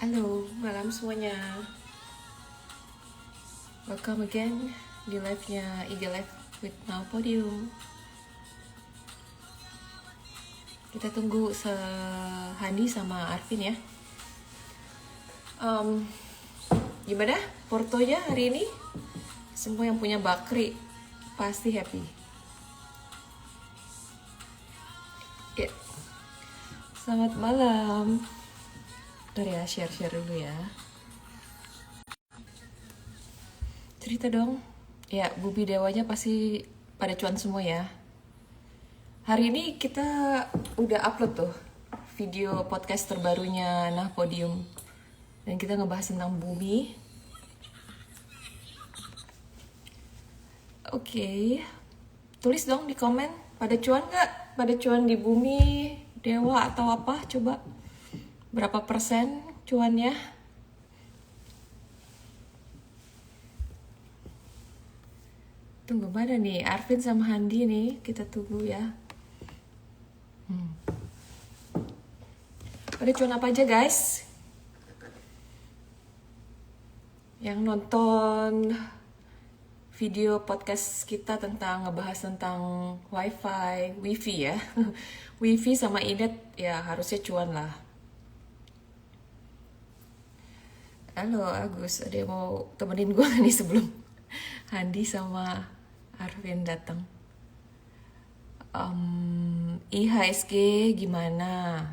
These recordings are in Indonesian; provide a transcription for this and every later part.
Halo, malam semuanya. Welcome again di live-nya IG Live with Now Podium. Kita tunggu Handi sama Arvin ya. Gimana portonya hari ini? Semua yang punya bakri pasti happy. Ya. Selamat malam. Bentar ya, share-share dulu ya. Cerita dong. Ya, Bubi Dewanya pasti pada cuan semua ya. Hari ini kita udah upload tuh video podcast terbarunya Nah Podium. Dan kita ngebahas tentang bumi. Oke. Tulis dong di komen, pada cuan nggak? Pada cuan di bumi, dewa atau apa? Coba. Berapa persen cuannya? Tunggu mana nih? Arvin sama Handi nih. Kita tunggu ya. Pada cuan apa aja guys? Yang nonton video podcast kita ngebahas tentang wifi ya. Wifi sama internet ya harusnya cuan lah. Halo Agus, ada yang mau temenin gue nih sebelum Handi sama Arvin datang? IHSG gimana?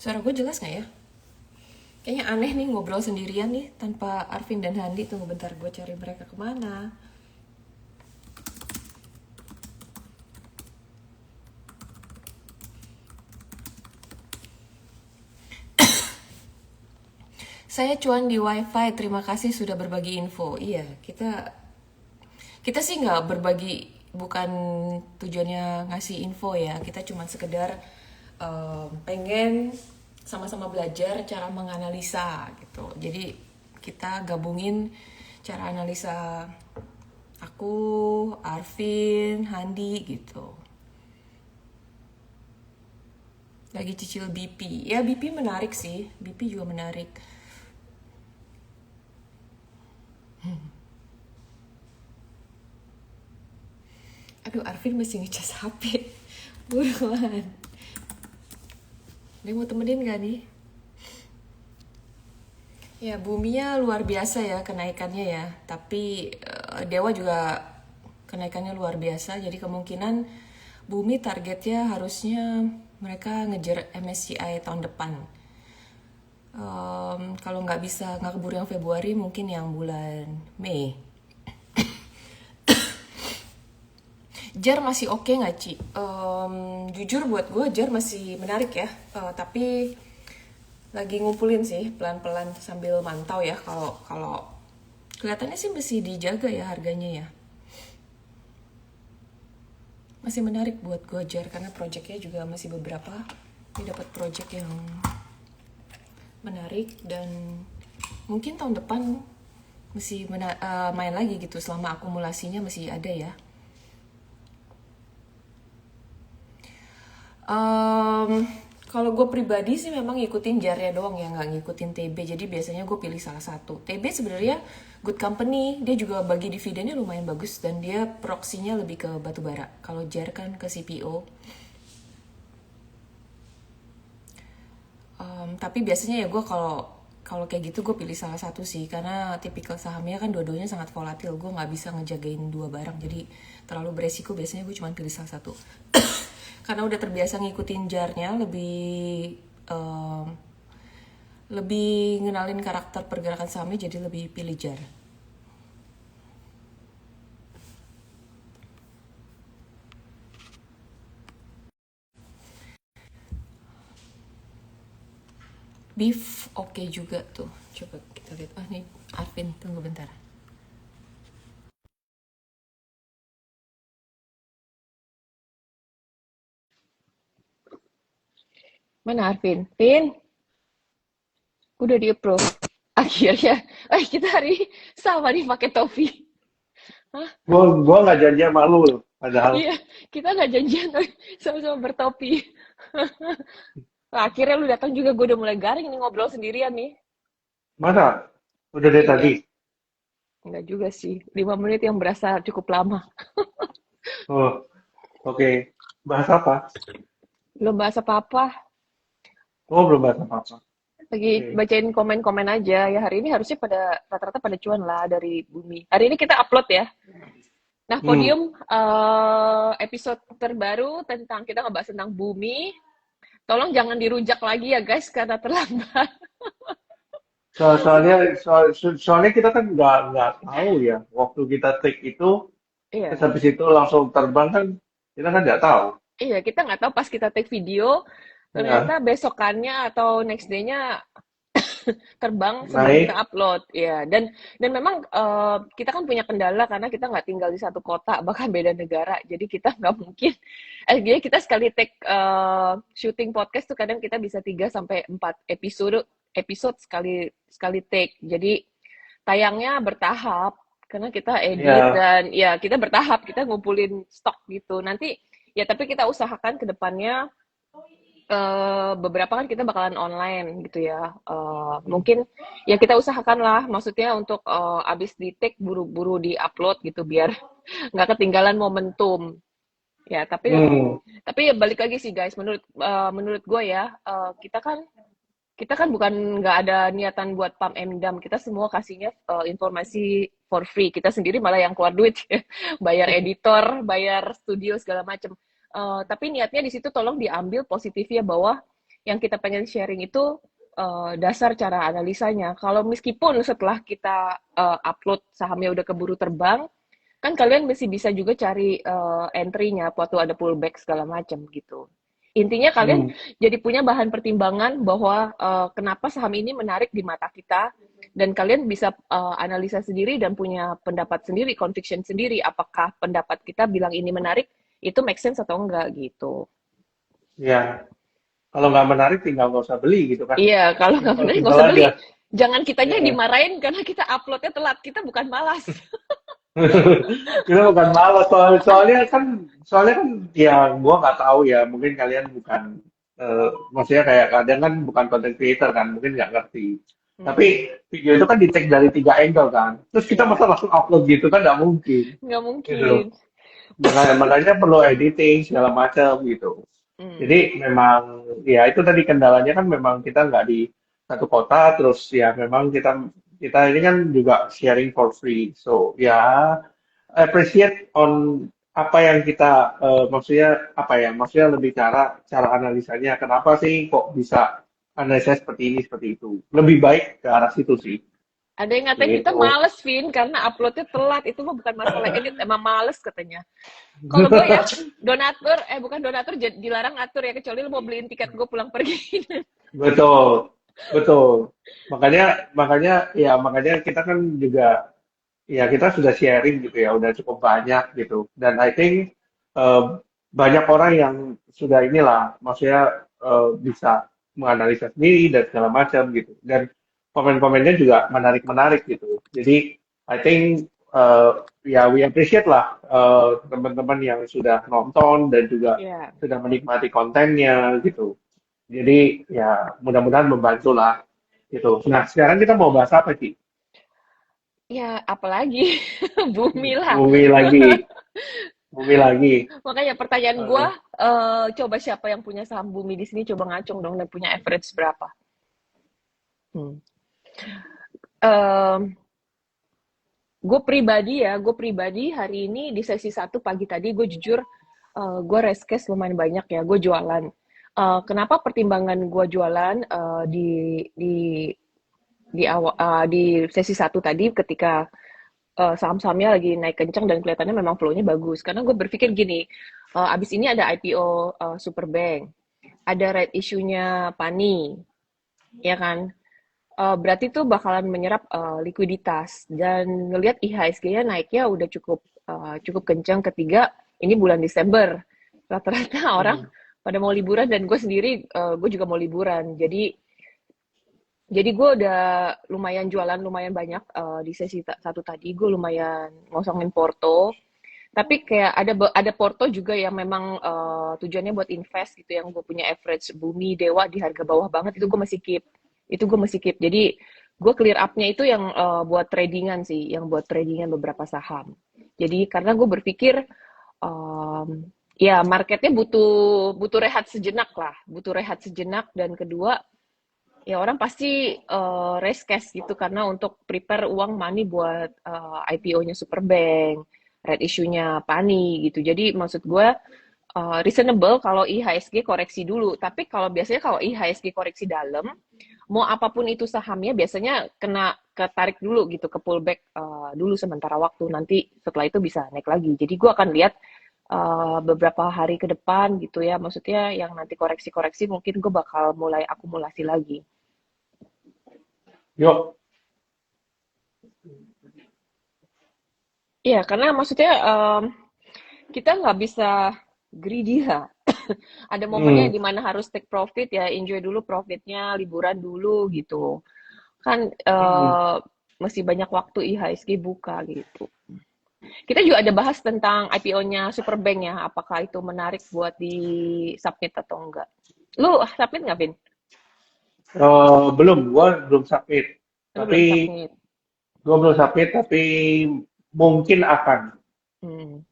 Suara gue jelas gak ya? Kayaknya aneh nih ngobrol sendirian nih tanpa Arvin dan Handi. Tunggu bentar, gue cari mereka kemana. Saya cuan di wifi, terima kasih sudah berbagi info. Iya, kita sih nggak berbagi, bukan tujuannya ngasih info ya. Kita cuma sekedar pengen sama-sama belajar cara menganalisa gitu. Jadi kita gabungin cara analisa aku, Arvin, Handi gitu. Lagi cicil BP. Ya BP menarik sih, BP juga menarik. Aduh, Arvin masih ngecas HP. Buruan. Dia mau temenin gak nih? Ya, buminya luar biasa ya kenaikannya ya. Tapi Dewa juga kenaikannya luar biasa. Jadi kemungkinan bumi targetnya harusnya mereka ngejar MSCI tahun depan. Kalau nggak keburu yang Februari, mungkin yang bulan Mei. JAR masih oke nggak Ci? Jujur buat gue JAR masih menarik ya. Tapi lagi ngumpulin sih pelan-pelan sambil mantau ya. Kalau kelihatannya sih masih dijaga ya harganya ya. Masih menarik buat gue JAR karena projectnya juga masih beberapa. Ini dapat project yang menarik dan mungkin tahun depan masih main lagi gitu selama akumulasinya masih ada ya. Kalau gue pribadi sih memang ngikutin JAR-nya doang ya, nggak ngikutin TB. Jadi biasanya gue pilih salah satu. TB sebenarnya good company, dia juga bagi dividennya lumayan bagus dan dia proksinya lebih ke batu bara. Kalau JAR kan ke CPO. Tapi biasanya ya gue kalau kayak gitu gue pilih salah satu sih karena tipikal sahamnya kan dua-duanya sangat volatil. Gue nggak bisa ngejagain dua barang, jadi terlalu beresiko. Biasanya gue cuma pilih salah satu. Karena udah terbiasa ngikutin JAR-nya, lebih ngenalin karakter pergerakan sahamnya, jadi lebih pilih JAR. Beef oke juga tuh. Coba kita lihat. Ah nih Arvin, tunggu bentar. Mana Arvin? Pin, udah di approve. Akhirnya, kita hari ini sama nih pakai topi. Hah? Gue nggak janji sama lu. Padahal Iya, kita nggak janjian sama-sama bertopi. Nah, akhirnya lu datang juga, gue udah mulai garing nih ngobrol sendirian nih. mana? Udah dari tadi. Iya, enggak juga sih. 5 menit yang berasa cukup lama. Oh, oke. Bahas apa? Belum bahas apa-apa. Oh, belum bahas apa-apa. Lagi Oke. bacain komen-komen aja. Ya hari ini harusnya pada rata-rata pada cuan lah dari Bumi. Hari ini kita upload ya. Nah, Hmm. podium episode terbaru tentang kita ngebahas tentang Bumi. Tolong jangan dirujak lagi ya guys karena terlambat. Soalnya kita kan nggak tahu ya waktu kita take itu terus Iya, habis itu langsung terbang kan kita kan nggak tahu. iya kita nggak tahu pas kita take video ternyata Ya, besokannya atau next day-nya terbang sebelum kita naik. upload ya dan memang kita kan punya kendala karena kita nggak tinggal di satu kota bahkan beda negara jadi kita nggak mungkin jadi kita sekali take syuting podcast tuh kadang kita bisa 3 sampai 4 episode episode sekali sekali take jadi tayangnya bertahap karena kita edit Ya, dan ya kita bertahap kita ngumpulin stok gitu nanti ya tapi kita usahakan ke depannya beberapa kan kita bakalan online gitu ya. Mungkin ya kita usahakan lah, maksudnya untuk abis di take buru-buru di upload gitu biar nggak ketinggalan momentum. Ya hmm, tapi ya balik lagi sih guys, menurut gue ya kita kan bukan nggak ada niatan buat pump and dump. Kita semua kasihnya informasi for free. Kita sendiri malah yang keluar duit, ya. Bayar editor, bayar studio segala macam. Tapi niatnya di situ tolong diambil positifnya bahwa yang kita pengen sharing itu dasar cara analisanya. Kalau meskipun setelah kita upload sahamnya udah keburu terbang, kan kalian masih bisa juga cari entry-nya waktu ada pullback segala macam gitu. Intinya kalian hmm, jadi punya bahan pertimbangan bahwa kenapa saham ini menarik di mata kita dan kalian bisa analisa sendiri dan punya pendapat sendiri, conviction sendiri apakah pendapat kita bilang ini menarik itu make sense atau enggak gitu. ya. Kalau nggak menarik tinggal nggak usah beli gitu kan. Iya, kalau nggak Simpel menarik nggak simpel usah beli. aja. Jangan kitanya yang Ya. dimarahin karena kita uploadnya telat. Kita bukan malas. Kita bukan malas soalnya kan ya gua nggak tahu ya mungkin kalian bukan maksudnya kayak kadang kan bukan content creator kan mungkin nggak ngerti tapi Mm-mm. video itu kan di take dari 3 angle kan terus kita Iya, masa langsung upload gitu kan nggak mungkin nggak gitu mungkin. makanya perlu editing segala macam gitu Hmm. jadi memang ya itu tadi kendalanya kan memang kita nggak di satu kota terus ya memang kita kita ini kan juga sharing for free so ya appreciate on apa yang kita maksudnya apa ya maksudnya lebih cara cara analisanya kenapa sih kok bisa analisa seperti itu lebih baik ke arah situ sih Ada yang ngatain kita gitu. males, Vin, karena uploadnya telat. Itu mah bukan masalah edit, emang males katanya. Kalau gue ya, donatur, bukan donatur, dilarang ngatur ya, kecuali lo mau beliin tiket gue pulang pergi. Betul, betul, makanya kita kan juga ya kita sudah sharing gitu ya udah cukup banyak gitu dan I think eh, banyak orang yang sudah inilah maksudnya bisa menganalisa sendiri dan segala macam gitu dan komen-komennya juga menarik-menarik gitu jadi I think ya we appreciate lah teman-teman yang sudah nonton dan juga Ya, sudah menikmati kontennya gitu jadi ya mudah-mudahan membantu lah gitu nah sekarang kita mau bahas apa sih ya apalagi bumi lah. bumi lagi bumi lagi. Makanya pertanyaan gue, Eh, coba siapa yang punya saham bumi di sini, coba ngacung dong dan punya average berapa. Hmm. Gue pribadi hari ini di sesi satu pagi tadi gue jujur gue reskes lumayan banyak ya gue jualan. Kenapa pertimbangan gue jualan di sesi satu tadi ketika saham-sahamnya lagi naik kencang dan kelihatannya memang flow-nya bagus karena gue berpikir gini, abis ini ada IPO Superbank, ada red issue-nya Pani, ya kan. Berarti itu bakalan menyerap likuiditas dan ngelihat IHSG-nya naiknya udah cukup kencang ketiga ini bulan Desember. Rata-rata orang hmm, pada mau liburan dan gue sendiri gue juga mau liburan. Jadi gue udah lumayan jualan lumayan banyak di sesi satu tadi gue lumayan ngosongin Porto Tapi kayak ada Porto juga yang memang tujuannya buat invest gitu, yang gue punya average Bumi Dewa di harga bawah banget, itu gue masih keep. Itu gue masih keep. Jadi gue clear up-nya itu yang buat tradingan sih, yang buat tradingan beberapa saham. Jadi karena gue berpikir ya marketnya butuh butuh rehat sejenak lah, butuh rehat sejenak. Dan kedua, ya orang pasti raise cash gitu karena untuk prepare uang money buat IPO-nya Superbank, red issue-nya Pani gitu. Jadi maksud gue reasonable kalau IHSG koreksi dulu. Tapi biasanya kalau IHSG koreksi dalam, mau apapun itu sahamnya biasanya kena ketarik dulu gitu, ke pullback dulu sementara waktu. Nanti setelah itu bisa naik lagi. Jadi gue akan lihat beberapa hari ke depan gitu ya. Maksudnya yang nanti koreksi-koreksi mungkin gue bakal mulai akumulasi lagi. Yuk, Iya, karena maksudnya kita nggak bisa greedy ya. Ada momennya hmm, di mana harus take profit ya, enjoy dulu profitnya, liburan dulu gitu. Kan hmm. masih banyak waktu IHSG buka gitu. Kita juga ada bahas tentang IPO-nya Superbank ya, apakah itu menarik buat di submit atau enggak. Lu submit nggak, Vin? Belum, gua belum submit. Lu belum Tapi submit. gua belum submit, tapi mungkin akan, Hmm.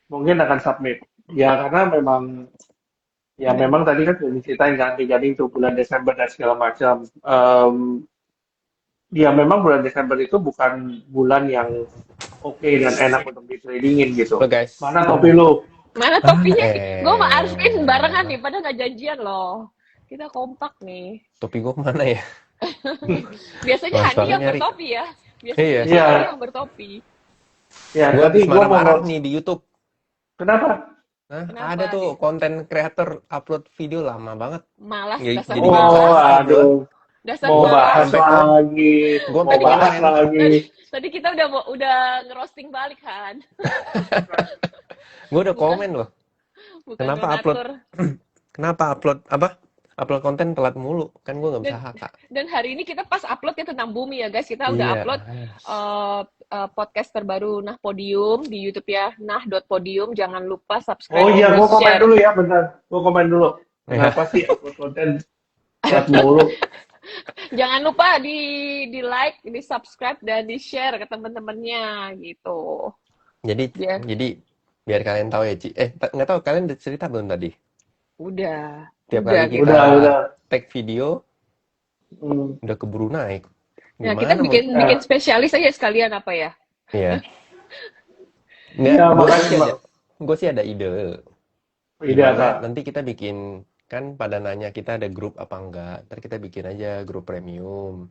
mungkin akan submit. Ya karena memang tadi kan sudah diceritain kan, jadi itu bulan Desember dan segala macam. Ya memang bulan Desember itu bukan bulan yang oke dan enak untuk di tradingin Halo gitu. guys. Mana topi lu? Mana Ah, topinya? Gue sama Arvin barengan nih, padahal nggak janjian loh. Kita kompak nih. topi gue kemana ya? Biasanya Mas Handi banget yang nyari. bertopi ya. Iya, Biasanya Iya, Handi yang bertopi. ya gue tadi habis gua mau marah-marah nih di YouTube. kenapa? Nah, ada Kenapa tuh nih? konten creator upload video lama banget. Malas, dasar Jadi nggak bisa Oh, malas. hakak gue. aduh, Dasar mau Gue malas. bahas sampai lagi, gue mau sampai Tadi kita bahas komen. lagi. tadi kita udah ngerosting balik kan. Gue udah Bukan komen loh. bukan Kenapa upload? donatur. Kenapa upload apa? Upload konten telat mulu. Kan gue nggak bisa Dan hakak. dan hari ini kita pas uploadnya tentang bumi ya guys. Kita udah Iya. upload podcast terbaru Nah Podium di YouTube ya. Nah.podium. Jangan lupa Oh subscribe dan iya, di gua komen share. dulu ya, bentar. Gua komen dulu. Ya. Kenapa sih upload konten telat mulu? Jangan lupa di like, di subscribe dan di share ke teman-temannya gitu. Jadi Biar jadi biar kalian tahu ya, Ci. Nggak tahu kalian udah cerita belum tadi? udah, Tiap udah kali kita. kita Udah. tag video Hmm. udah keburu naik. Nah, kita Gimana mau? bikin bikin spesialis aja sekalian apa ya? Iya. Nggak, Ya, gue makanya gue sih ada ide. ide Gimana apa? nanti kita bikin, kan pada nanya kita ada grup apa enggak. Ntar kita bikin aja grup premium.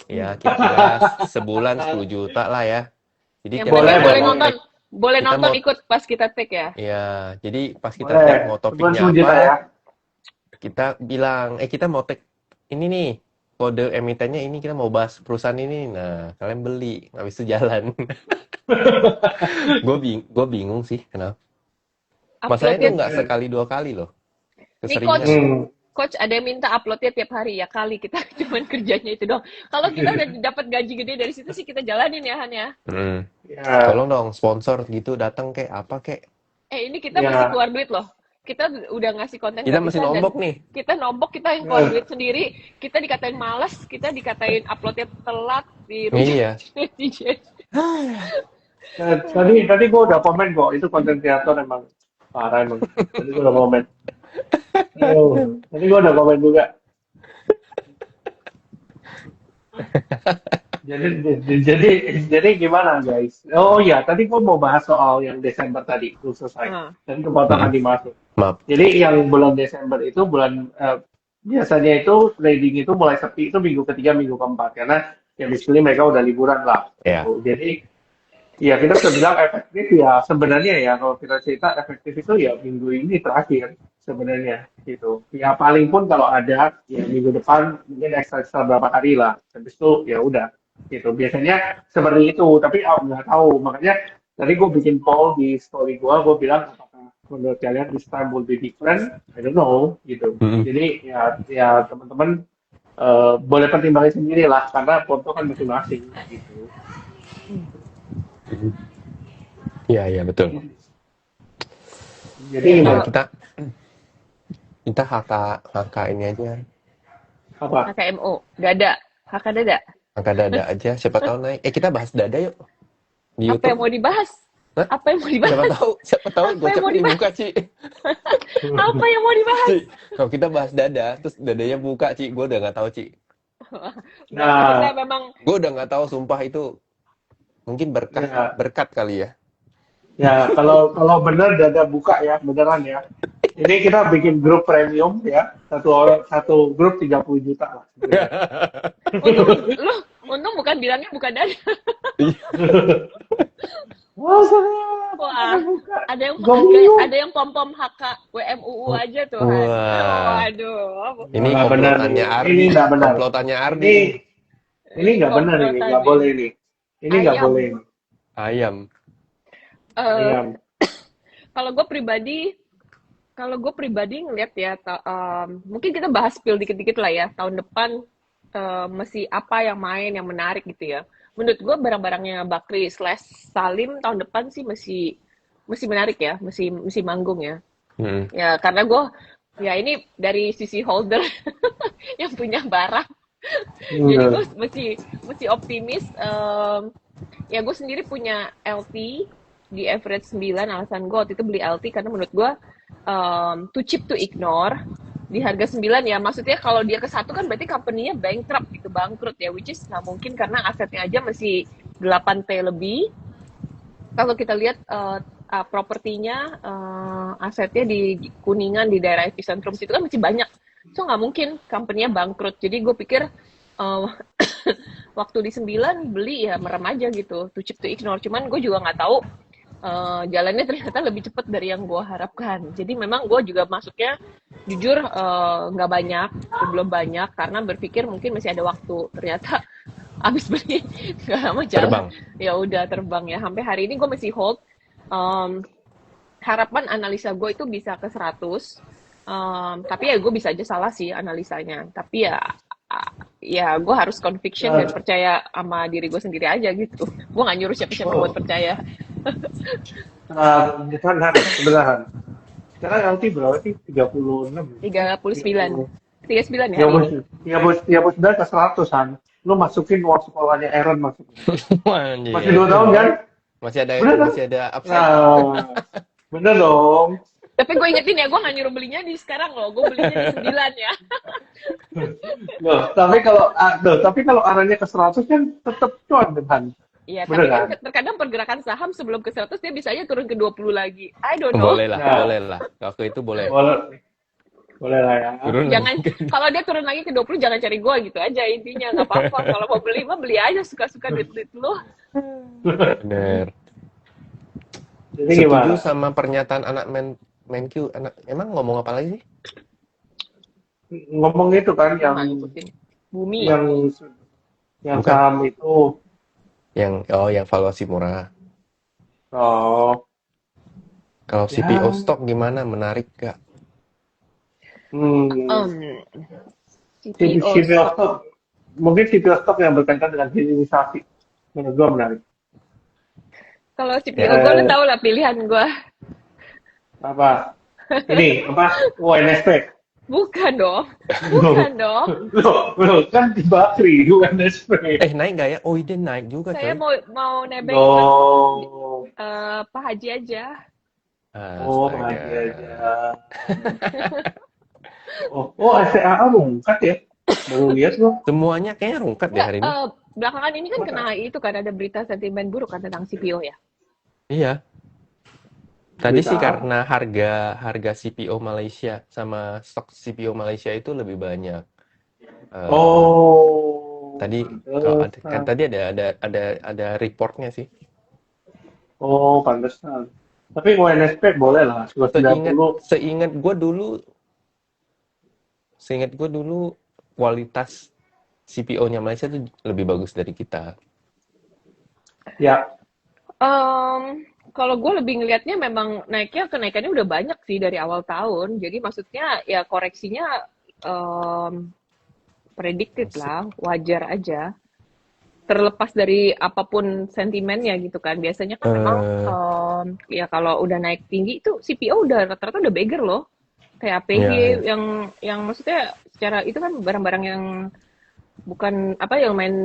Ya, kira-kira sebulan 10 juta lah ya. Jadi Yang tiap Boleh, penting kita boleh mau boleh. nonton, tag, boleh kita nonton mau, ikut pas kita take ya. ya, jadi pas kita Boleh. tag mau Sebulan topiknya 10 juta ya. apa, kita bilang, kita mau tag ini nih, kode emitennya ini, kita mau bahas perusahaan ini. Nah, kalian beli, habis itu jalan. Gue bingung sih, kenapa. Masalahnya itu Uploadnya nggak sekali dua kali loh. nih coach, Keseringan. Hmm. coach ada yang minta uploadnya tiap hari ya, kali kita cuman kerjanya itu dong. Kalau kita udah dapat gaji gede dari situ sih kita jalanin ya Han ya. Hmm. Ya, Tolong dong sponsor gitu datang kek apa kek. Ini kita mesti ya. keluar duit loh. Kita udah ngasih konten Kita masih gratisan dan nombok nih. kita nombok, kita yang keluar duit sendiri. Kita dikatain malas, kita dikatain uploadnya telat, Iya. dirujak netizen. Tadi gue udah komen kok, itu konten kreator emang parah emang. Tadi gue udah komen. Tadi gue udah komen juga. Jadi gimana guys? Oh ya, tadi gue mau bahas soal yang Desember tadi, belum selesai. Ah, Dan kepotong dimasuk. Maaf. Jadi yang bulan Desember itu biasanya itu trading itu mulai sepi itu minggu ketiga, minggu keempat karena ya basically mereka udah liburan lah. Ya. Gitu. Jadi ya kita bisa bilang efektif ya sebenarnya ya kalau kita cerita efektif itu ya minggu ini terakhir sebenarnya gitu. Ya paling pun kalau ada ya minggu depan mungkin ekstra berapa hari lah. Habis itu ya udah gitu. Biasanya seperti itu, tapi aku nggak tahu. Makanya tadi gue bikin poll di story gue bilang apakah menurut kalian this time will be different? I don't know gitu. Mm-mm. Jadi ya teman-teman boleh pertimbangkan sendiri lah karena foto kan masing-masing gitu. Iya, iya betul. Jadi Ya gimana? kita kita HK ini aja, Apa? HKMO, dada, HK dada. angkat dada aja. Siapa tahu naik. Kita bahas dada yuk di Apa yang YouTube. mau dibahas? Hah? Apa yang mau dibahas? Siapa tahu Apa yang mau gocapnya dibahas? dibuka, Ci. Apa yang mau dibahas? Ci, kalau kita bahas dada, terus dadanya buka, Ci. Gue udah nggak tahu, Ci. Berarti kita Nah, memang Gue udah nggak tahu, sumpah itu mungkin ya, berkat kali ya. ya kalau kalau benar dada buka ya, beneran ya. Ini kita bikin grup premium ya, satu grup 30 juta lah sebenarnya. untung bukan bilangnya bukan dada. Wah, saya Wah, dada buka. ada yang Gue bingung. ada yang pom-pom HK WMUU aja Tuhan. Wah, Waduh. ini Nggak benar nih. komplotannya Ini Ardi, nggak benar. komplotannya Ardi Ini nih. ini nggak benar ini, Komplotan nggak nih. boleh ini. Ini nggak Ayam. boleh ini. Ayam. Eh, Ayam. kalau gue pribadi ngeliat ya, mungkin kita bahas spill dikit-dikit lah ya. Tahun depan mesti apa yang main yang menarik gitu ya. Menurut gue barang-barangnya Bakri / Salim tahun depan sih mesti menarik ya, mesti manggung ya. Hmm. Ya karena gue ya ini dari sisi holder yang punya barang, jadi gue mesti optimis. Ya gue sendiri punya LT di average 9. Alasan gue waktu itu beli LT karena menurut gue too cheap to ignore di harga 9 ya. Maksudnya kalau dia ke 1 kan berarti company-nya bankrupt gitu, bangkrut ya, which is nggak mungkin karena asetnya aja masih 8T lebih. Kalau kita lihat propertinya, asetnya di Kuningan di daerah epicentrum situ kan masih banyak, so nggak mungkin company-nya bangkrut. Jadi gue pikir waktu di 9 beli ya merem aja gitu, too cheap to ignore. Cuman gue juga nggak tahu jalannya ternyata lebih cepat dari yang gue harapkan. Jadi memang gue juga masuknya jujur nggak banyak, belum banyak karena berpikir mungkin masih ada waktu. Ternyata abis beli nggak lama jalan, Terbang. ya udah terbang ya. Sampai hari ini gue masih hold. Harapan analisa gue itu bisa ke 100. Tapi ya gue bisa aja salah sih analisanya. Tapi ya gue harus conviction dan percaya sama diri gue sendiri aja gitu. Gue nggak nyuruh siapa-siapa buat percaya. Kita sebenarnya. Sekarang LT berapa sih? 36. 39. 39 ya hari ini. 39 ke 100-an. Lu masukin uang sekolahnya Aaron masukin. Masih Anjir. 2 tahun kan? Masih Bener kan? ada upside. Nah, bener dong. Tapi gue ingetin ya, gue nggak nyuruh belinya di sekarang loh. Gue belinya di 9 ya. Loh, tapi kalau arahnya ke 100 kan tetap cuan kan? Iya, Bener tapi kan kan? terkadang pergerakan saham sebelum ke 100 dia bisa aja turun ke 20 lagi. I don't know. Boleh lah, Nah. boleh lah. Waktu itu boleh. Boleh lah ya. Turun Jangan, lagi. kalau dia turun lagi ke 20 jangan cari gue gitu aja intinya. Nggak apa-apa. Kalau mau beli mah beli aja, suka-suka duit-duit lu. Bener. Jadi Setuju gimana? sama pernyataan anak Menkyu. Emang ngomong apa lagi sih? Ngomong itu kan Nggak ngikutin. Bumi. yang Bukan. saham itu. Yang valuasi murah. Oh, Kalau ya. CPO stok gimana? Menarik gak? CPO CPO stock. stock. Mungkin CPO stock yang berkaitan dengan hilirisasi. Menurut gua menarik. Kalau CPO gue lu tau lah pilihan gue. Apa? Ini apa? UNSP. Bukan dong. Bukan dong. Loh, kan di Bakri UNSP. Naik gak ya? Oh, dia naik juga, Saya coy. mau nebeng Oh, Pak Haji aja. Astaga. Haji aja. SCAA rungkat ya? Baru lihat loh. Semuanya kayaknya rungkat deh hari ini. Belakangan ini kan kena itu kan ada berita sentimen buruk kan tentang CPO ya. Iya. Tadi Berita sih apa? karena harga CPO Malaysia sama stok CPO Malaysia itu lebih banyak. Tadi kan tadi ada reportnya sih. Oh, pantesan. Tapi UNSP boleh lah, 290. Seingat gue dulu kualitas CPO-nya Malaysia tuh lebih bagus dari kita. Ya, kalau gue lebih ngelihatnya memang kenaikannya udah banyak sih dari awal tahun. Jadi maksudnya ya koreksinya predicted lah, wajar aja. terlepas dari apapun sentimennya gitu kan. Biasanya kan memang Eh, ya kalau udah naik tinggi itu CPO udah rata-rata udah beggar loh. TAPG ya, ya. yang maksudnya secara itu kan barang-barang yang bukan apa yang lumayan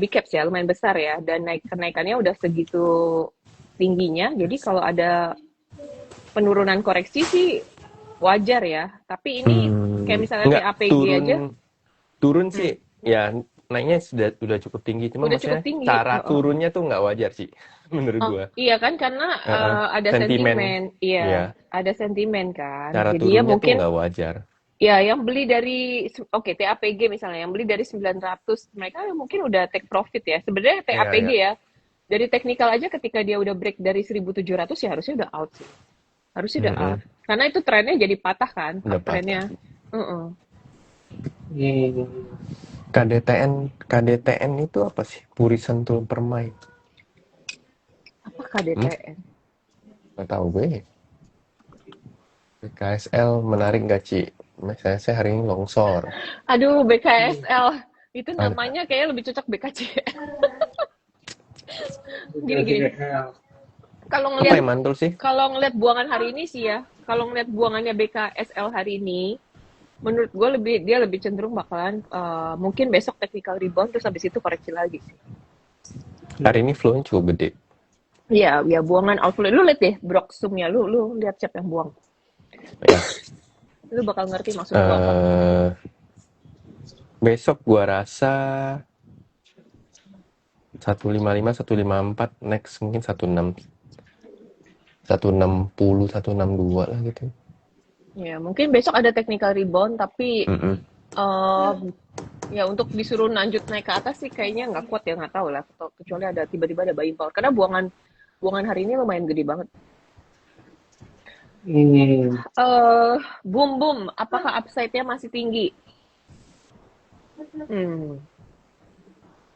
big caps ya, lumayan besar ya, dan kenaikannya udah segitu tingginya. Jadi kalau ada penurunan koreksi sih wajar ya. Tapi ini kayak misalnya Enggak TAPG turun aja, turun hmm, sih, ya naiknya sudah cukup tinggi. Cuma udah cukup maksudnya tinggi. cara turunnya tuh nggak wajar sih, menurut Oh gua. iya kan karena ada Sentimen, sentimen, iya ya, ada sentimen kan. cara Jadi ya turunnya tuh mungkin nggak wajar. ya yang beli dari oke TAPG misalnya yang beli dari 900 mereka mungkin udah take profit ya. Sebenarnya Iya, TAPG iya. ya dari teknikal aja ketika dia udah break dari 1.700 ya harusnya udah out sih. Harusnya udah out. Mm-mm. Karena itu trennya jadi patah kan, Udah patah. uptrendnya. Heeh. Hmm. KDTN itu apa sih? Puri Sentul Permai. Apa Hmm? KDTN? Nggak tahu gue. BKSL menarik nggak, Ci? Misalnya saya hari ini longsor. Aduh, BKSL. Itu Ada. namanya kayaknya lebih cocok BKC. Gini-gini. BKSL. Kalau Apa ngelihat yang mantul sih? kalau ngelihat buangan hari ini sih ya, kalau ngelihat buangannya BKSL hari ini, menurut gue dia lebih cenderung bakalan mungkin besok technical rebound terus habis itu koreksi lagi sih. Hari ini flow-nya cukup gede. Iya, ya buangan outflow. Lu lihat deh Broxum-nya, lu lihat siapa yang buang. Ya. Lu bakal ngerti maksud gua apa. eh Besok gua rasa 155, 154, next mungkin 16, 160, 162 lah gitu. Ya, mungkin besok ada technical rebound tapi Mm-mm. ya untuk disuruh lanjut naik ke atas sih kayaknya nggak kuat ya, nggak tahu lah. Kecuali ada tiba-tiba ada buying power. Karena buangan hari ini lumayan gede banget. Hmm. Boom boom, apakah upside-nya masih tinggi?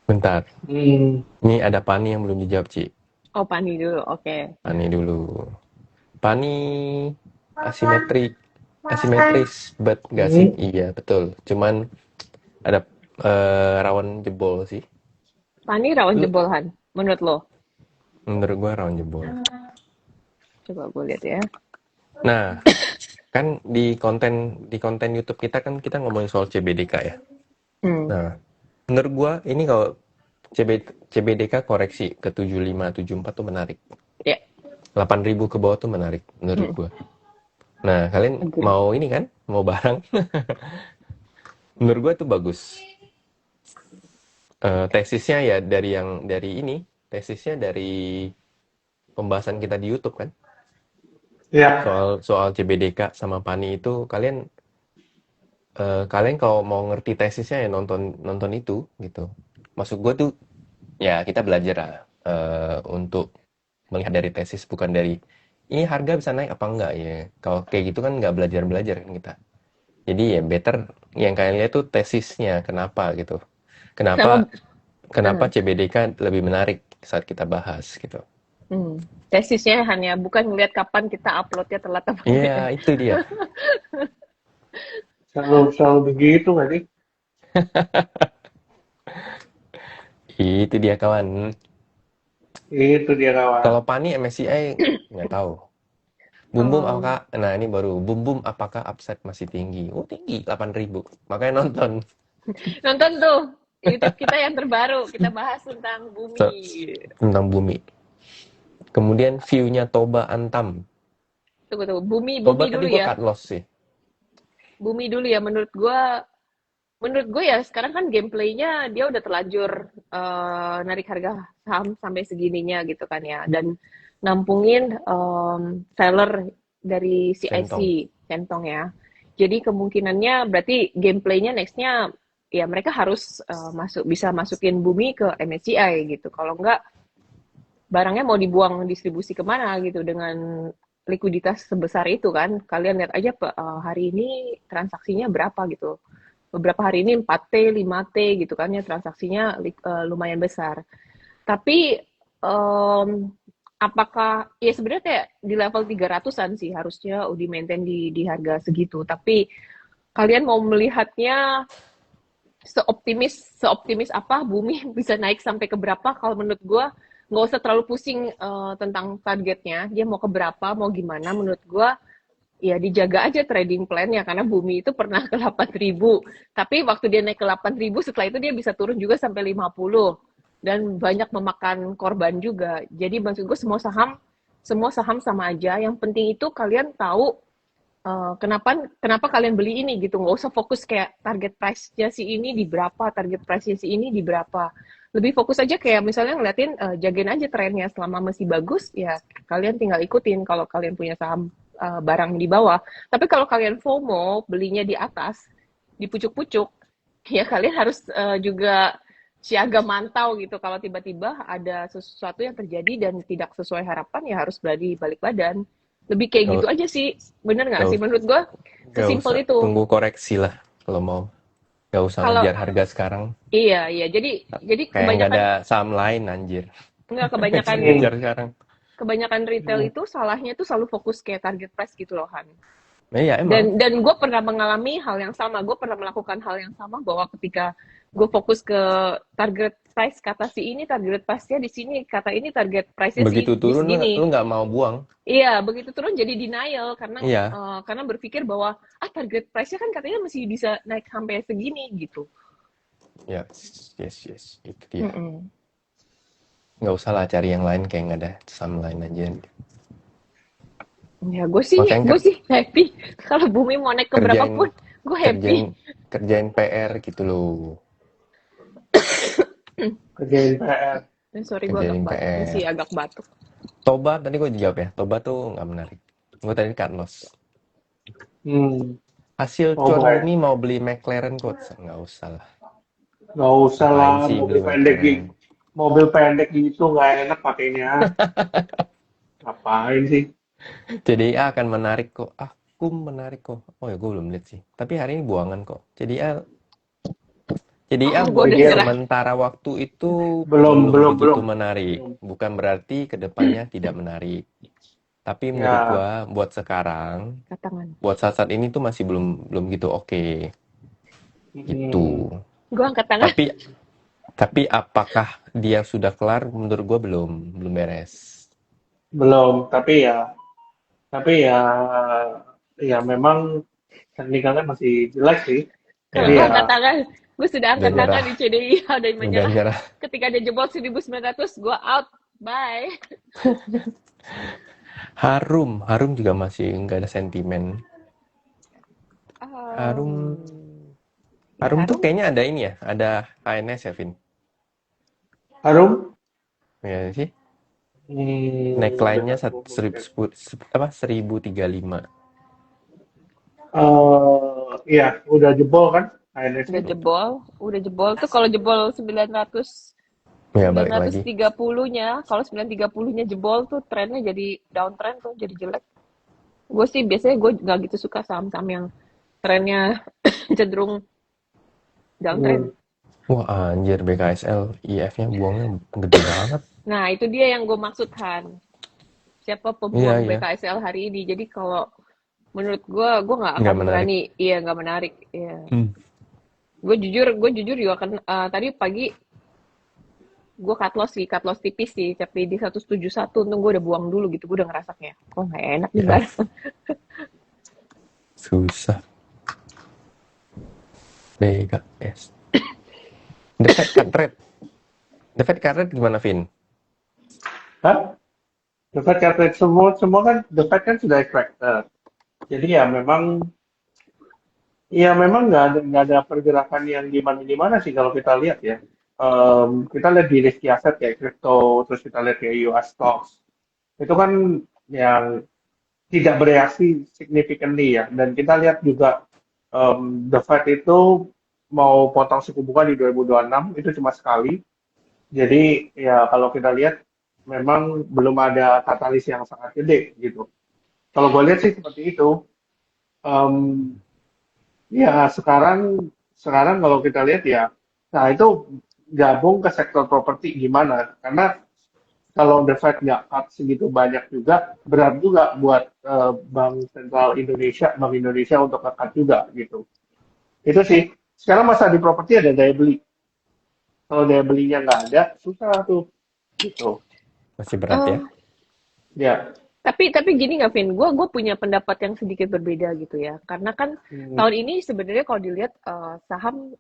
Bentar. Hmm. Ini ada Pani yang belum dijawab, Ci. Oh, Pani dulu, oke. Pani dulu. Pani asimetris, but nggak sih? Hmm. Iya, betul. Cuman ada rawan jebol sih. Pani rawan Lu, jebolan, menurut lo? menurut gua rawan jebol. Coba gue lihat ya. Nah, kan di konten YouTube kita kan kita ngomongin soal CBDK ya. Hmm. Nah, menurut gua ini kalau CBDK koreksi ke 75 74 tuh menarik. Ya, 8.000 ke bawah tuh menarik menurut gua. Nah, kalian agree. mau ini kan? Mau barang? Menurut gua tuh bagus. Tesisnya ya tesisnya dari pembahasan kita di YouTube kan. Ya. Soal CBDK sama Pani itu kalian kalau mau ngerti tesisnya ya nonton itu gitu. Maksud gue tuh ya kita belajar lah untuk melihat dari tesis bukan dari ini harga bisa naik apa enggak ya. Kalau kayak gitu kan nggak belajar kan kita. Jadi ya better yang kalian lihat tuh tesisnya kenapa gitu. Sama, Kenapa CBDK lebih menarik saat kita bahas gitu. tesisnya hanya bukan ngeliat kapan kita uploadnya telat apa enggak ya. Iya, itu dia. Selalu begitu nggak sih? Itu dia kawan. Itu dia kawan. Kalau Pani MSCI nggak tahu. Ini baru Bum apakah upside masih tinggi? Oh tinggi, 8.000. Makanya nonton. Nonton tuh YouTube kita yang terbaru, kita bahas tentang bumi. Tentang bumi. Kemudian view-nya Toba Antam. Tunggu, bumi Toba dulu tadi gue ya. cut loss sih. Bumi dulu ya, menurut gue ya sekarang kan gameplaynya dia udah terlanjur narik harga saham sampai segininya gitu kan ya, dan nampungin seller dari CIC Centong ya. Jadi kemungkinannya berarti gameplaynya nextnya ya mereka harus bisa masukin bumi ke MSCI gitu. Kalau enggak barangnya mau dibuang distribusi kemana gitu dengan likuiditas sebesar itu kan. Kalian lihat aja hari ini transaksinya berapa gitu. Beberapa hari ini 4T, 5T gitu kan ya, transaksinya lumayan besar. Tapi apakah ya sebenarnya kayak di level 300-an sih harusnya di maintain di harga segitu. Tapi kalian mau melihatnya seoptimis apa bumi bisa naik sampai ke berapa. Kalau menurut gue nggak usah terlalu pusing tentang targetnya, dia mau ke berapa, mau gimana. Menurut gue ya dijaga aja trading plan-nya, karena bumi itu pernah ke 8.000, tapi waktu dia naik ke 8.000, setelah itu dia bisa turun juga sampai 50 dan banyak memakan korban juga. Jadi maksud gue semua saham sama aja. Yang penting itu kalian tahu kenapa kalian beli ini gitu. Nggak usah fokus kayak target price-nya si ini di berapa, target price-nya si ini di berapa. Lebih fokus aja kayak misalnya ngeliatin, jagain aja trennya. Selama masih bagus, ya kalian tinggal ikutin kalau kalian punya saham barang di bawah. Tapi kalau kalian FOMO, belinya di atas, di pucuk-pucuk, ya kalian harus juga siaga mantau gitu. Kalau tiba-tiba ada sesuatu yang terjadi dan tidak sesuai harapan, ya harus berani balik badan. Lebih kayak gitu Nggak aja sih. Bener nggak nggak sih? us- Menurut gue, nggak usah sesimpel itu. tunggu koreksi lah kalau mau. Nggak usah Kalau ngejar harga sekarang. iya. Jadi Kayak nggak kebanyakan ada saham lain anjir. nggak Masih kebanyakan ngejar sekarang. kebanyakan retail Hmm. itu salahnya itu selalu fokus kayak target price gitu loh, Han. Nah, iya emang. Dan gue pernah mengalami hal yang sama. Gue pernah melakukan hal yang sama bahwa ketika gue fokus ke target price, kata si ini target price-nya di sini, kata ini target price-nya sih Begitu di turun segini. lu nggak mau buang. Iya, begitu turun jadi denial Iya. karena berpikir bahwa target price-nya kan katanya masih bisa naik sampai segini gitu. Ya, yes, itu dia. Mm-mm. Nggak usah lah cari yang lain, kayak nggak ada saham lain aja. Ya gue sih Makanya happy kalau bumi mau naik ke berapapun, gue happy. kerjain PR gitu loh. Kerjain PR. Sorry gue agak Kerjain batuk, PR. masih agak batuk. Toba tadi gue jawab ya. Toba tuh nggak menarik. Gue tadi cut loss. Hasil Oh, cuan baik. bumi mau beli McLaren kok, nggak usah lah. Nggak usah Ngapain lah, sih mobil beli pendek McLaren? mobil pendek gitu nggak enak pakainya. Ngapain sih? CDA akan menarik kok. Aku menarik kok. Oh ya gue belum lihat sih. Tapi hari ini buangan kok. CDA Oh, buat gua udah Iya. nyerah. sementara waktu itu Belum. begitu menarik. Bukan berarti kedepannya tidak menarik. Tapi menurut Ya. gua buat sekarang, Katangan. buat saat ini tuh masih belum gitu oke. Gitu. Gue angkat tangan. Tapi apakah dia sudah kelar? Menurut gua belum beres. Belum, tapi ya memang teknikalnya masih jelek sih. Kalau Jadi gue ya angkat tangan, gue sudah angkat Udah tangan nyerah. di CDI, udah menyerah. nyerah. Ketika dia jebol 1.900, gue out. Bye. Harum juga masih nggak ada sentimen. Harum tuh kayaknya ada ini ya, ada HNS ya, Vin? Harum? Ya sih. benar, Neckline-nya mungkin. 1035. Iya, udah jebol kan? HNS Udah jebol tuh kalau jebol 900 Ya, balik lagi. 930-nya, kalau 930-nya jebol tuh trennya jadi downtrend tuh, jadi jelek. Gue sih biasanya gue gak gitu suka saham-saham yang trennya cenderung downtrend. Wah anjir, BKSL IF-nya buangnya gede banget. Nah itu dia yang gue maksud, Han. Siapa pembuang Iya. BKSL hari ini? Jadi kalau menurut gue gak akan Nggak menarik. berani. Iya, gak menarik. Iya. Gue jujur juga kan tadi pagi gue cut loss tipis sih, tapi di 171 untung gue udah buang dulu gitu. Gue udah ngerasa kayak kok nggak enak nih Ya. Bar. Susah. BKS. The Fed cut rate. The Fed cut rate gimana, Vin? Hah? The Fed cut rate semua kan The Fed kan sudah expected. Jadi ya memang nggak ada pergerakan yang gimana sih kalau kita lihat ya. Kita lihat di risky asset kayak crypto, terus kita lihat kayak US stocks. Itu kan yang tidak bereaksi significantly ya. Dan kita lihat juga The Fed itu mau potong suku bunga di 2026 itu cuma sekali. Jadi ya kalau kita lihat memang belum ada katalis yang sangat gede gitu. Kalau gue lihat sih seperti itu. Ya sekarang kalau kita lihat ya, nah itu gabung ke sektor properti gimana? Karena kalau The Fed nggak cut segitu banyak juga, berat juga buat Bank Indonesia untuk cut juga gitu. Itu sih. Sekarang masa di properti ada daya beli. Kalau daya belinya nggak ada, susah tuh. Gitu. Masih berat ya. Eh, Ya. tapi gini nggak, Vin? Gue punya pendapat yang sedikit berbeda gitu ya. Karena kan Hmm. tahun ini sebenarnya kalau dilihat saham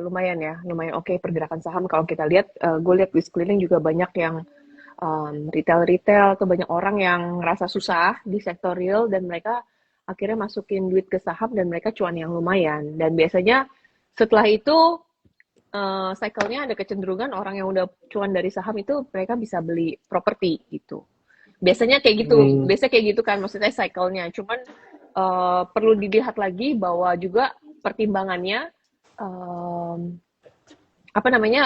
lumayan ya, lumayan oke pergerakan saham. Kalau kita lihat, gue lihat di sekeliling juga banyak yang retail-retail atau banyak orang yang ngerasa susah di sektor real dan mereka akhirnya masukin duit ke saham dan mereka cuan yang lumayan. Dan biasanya setelah itu cycle-nya ada kecenderungan orang yang udah cuan dari saham itu mereka bisa beli properti gitu. Biasanya kayak gitu, Hmm. biasanya kayak gitu kan maksudnya cycle-nya. Cuman perlu dilihat lagi bahwa juga pertimbangannya apa namanya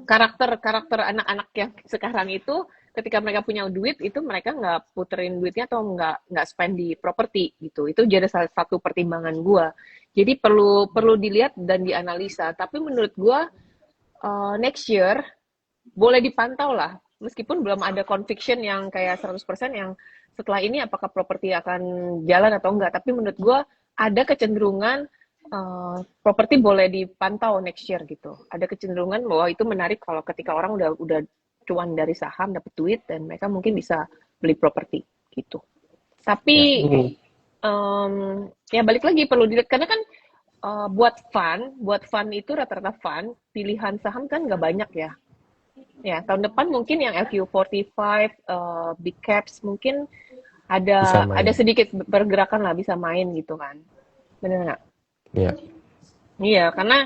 karakter anak-anak yang sekarang itu ketika mereka punya duit itu mereka nggak puterin duitnya atau nggak spend di properti gitu. Itu jadi salah satu pertimbangan gue. Jadi perlu dilihat dan dianalisa. Tapi menurut gue next year boleh dipantau lah. Meskipun belum ada conviction yang kayak 100% yang setelah ini apakah properti akan jalan atau enggak. Tapi menurut gue ada kecenderungan properti boleh dipantau next year gitu. Ada kecenderungan bahwa itu menarik kalau ketika orang udah cuan dari saham dapat duit dan mereka mungkin bisa beli properti gitu. Ya. Tapi ya balik lagi perlu dilihat karena kan buat fund itu rata-rata fund pilihan saham kan nggak banyak ya. Ya tahun depan mungkin yang LQ45, big caps mungkin Bisa ada main. sedikit pergerakan lah bisa main gitu kan. Bener nggak? Ya. Iya, karena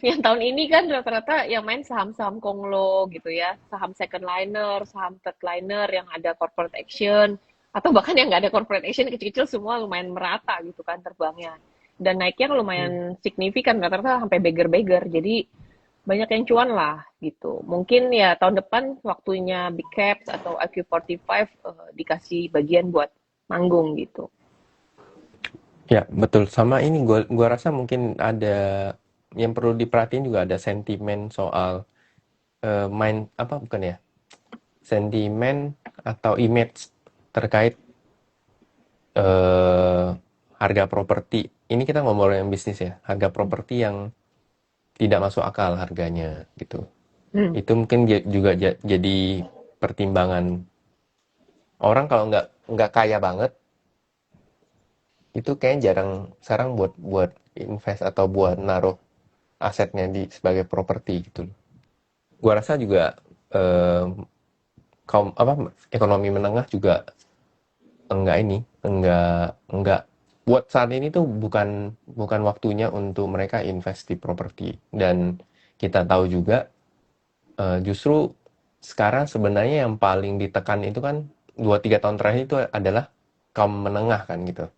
yang tahun ini kan rata-rata yang main saham-saham konglo gitu ya, saham second liner, saham third liner yang ada corporate action, atau bahkan yang nggak ada corporate action kecil-kecil semua lumayan merata gitu kan terbangnya. Dan naiknya lumayan signifikan, rata-rata sampai beggar-beggar, jadi banyak yang cuan lah gitu. Mungkin ya tahun depan waktunya big caps atau IQ45 dikasih bagian buat manggung gitu. Ya, betul. Sama ini gua rasa mungkin ada yang perlu diperhatiin juga ada sentimen soal main apa bukan ya? Sentimen atau image terkait harga properti. Ini kita ngomongin bisnis ya. Harga properti yang tidak masuk akal harganya gitu. Itu mungkin juga jadi pertimbangan orang kalau nggak kaya banget itu kayaknya jarang sekarang buat invest atau buat naruh asetnya di sebagai properti gitu loh. Gua rasa juga kaum apa ekonomi menengah juga enggak buat saat ini tuh bukan waktunya untuk mereka invest di properti. Dan kita tahu juga justru sekarang sebenarnya yang paling ditekan itu kan 2-3 tahun terakhir itu adalah kaum menengah kan gitu.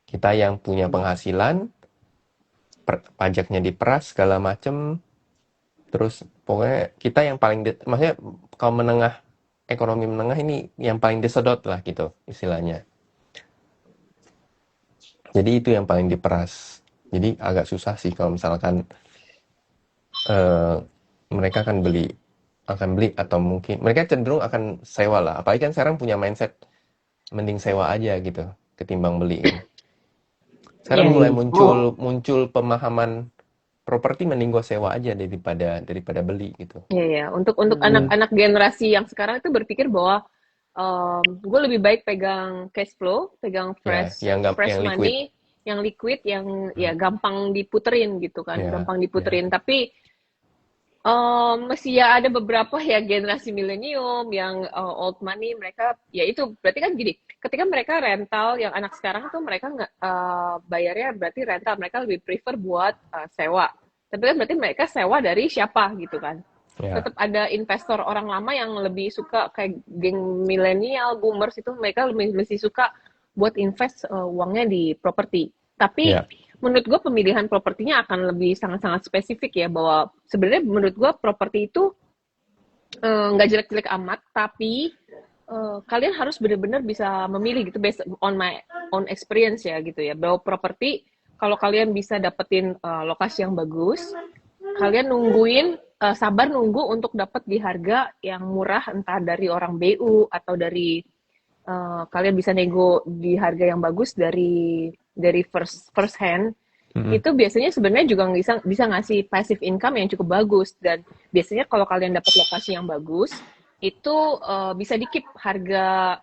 Kita yang punya penghasilan, pajaknya diperas segala macem, terus pokoknya kita yang paling maksudnya kaum menengah, ekonomi menengah ini yang paling disedot lah gitu istilahnya. Jadi itu yang paling diperas. Jadi agak susah sih kalau misalkan mereka akan beli atau mungkin mereka cenderung akan sewa lah. Apalagi kan sekarang punya mindset mending sewa aja gitu ketimbang beli kan. Sekarang Iya. mulai Oh, muncul pemahaman properti mending gua sewa aja daripada beli gitu. Iya, ya. Untuk hmm. anak-anak generasi yang sekarang itu berpikir bahwa gue lebih baik pegang cash flow, pegang Ya, fresh yang liquid. money, yang liquid, yang ya gampang diputerin gitu kan, Ya, gampang ya. diputerin. Tapi masih ya ada beberapa ya generasi milenium yang old money mereka ya itu berarti kan gini, ketika mereka rental yang anak sekarang tuh mereka nggak bayarnya berarti rental mereka lebih prefer buat sewa. Tapi kan berarti mereka sewa dari siapa gitu kan? Ya, Tetap ada investor orang lama yang lebih suka kayak geng milenial, boomers itu mereka lebih suka buat invest uangnya di properti. Tapi ya, menurut gue pemilihan propertinya akan lebih sangat-sangat spesifik ya bahwa sebenarnya menurut gue properti itu nggak jelek-jelek amat, tapi kalian harus benar-benar bisa memilih gitu based on my own experience ya gitu ya bahwa properti kalau kalian bisa dapetin lokasi yang bagus kalian nungguin sabar nunggu untuk dapat di harga yang murah entah dari orang BU atau dari kalian bisa nego di harga yang bagus dari first hand, Mm-mm. itu biasanya sebenarnya juga bisa ngasih passive income yang cukup bagus. Dan biasanya kalau kalian dapat lokasi yang bagus, itu bisa dikip harga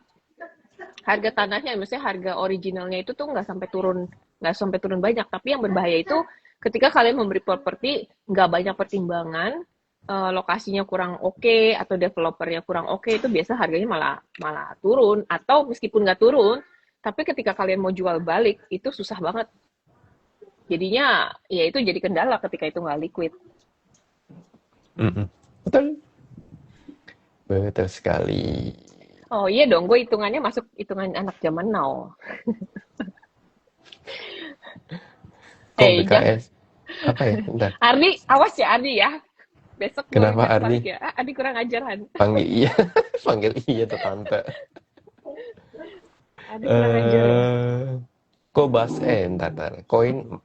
tanahnya, maksudnya harga originalnya itu tuh nggak sampai turun banyak. Tapi yang berbahaya itu ketika kalian memberi properti nggak banyak pertimbangan, lokasinya kurang oke atau developernya kurang oke, itu biasa harganya malah turun, atau meskipun nggak turun, tapi ketika kalian mau jual balik itu susah banget. Jadinya ya itu jadi kendala ketika itu nggak liquid. Mm-mm. Betul. Betul sekali. Oh iya dong, gue hitungannya masuk hitungan anak zaman now. Kok Jangan. BKS? Apa ya? Bentar. Ardi, awas ya Ardi ya. Besok gue Kenapa ngechat Ardi? balik ya. Ardi kurang ajaran. Panggil iya. Panggil iya tuh tante. Ardi kurang ajaran. Kok bahas ntar. Koin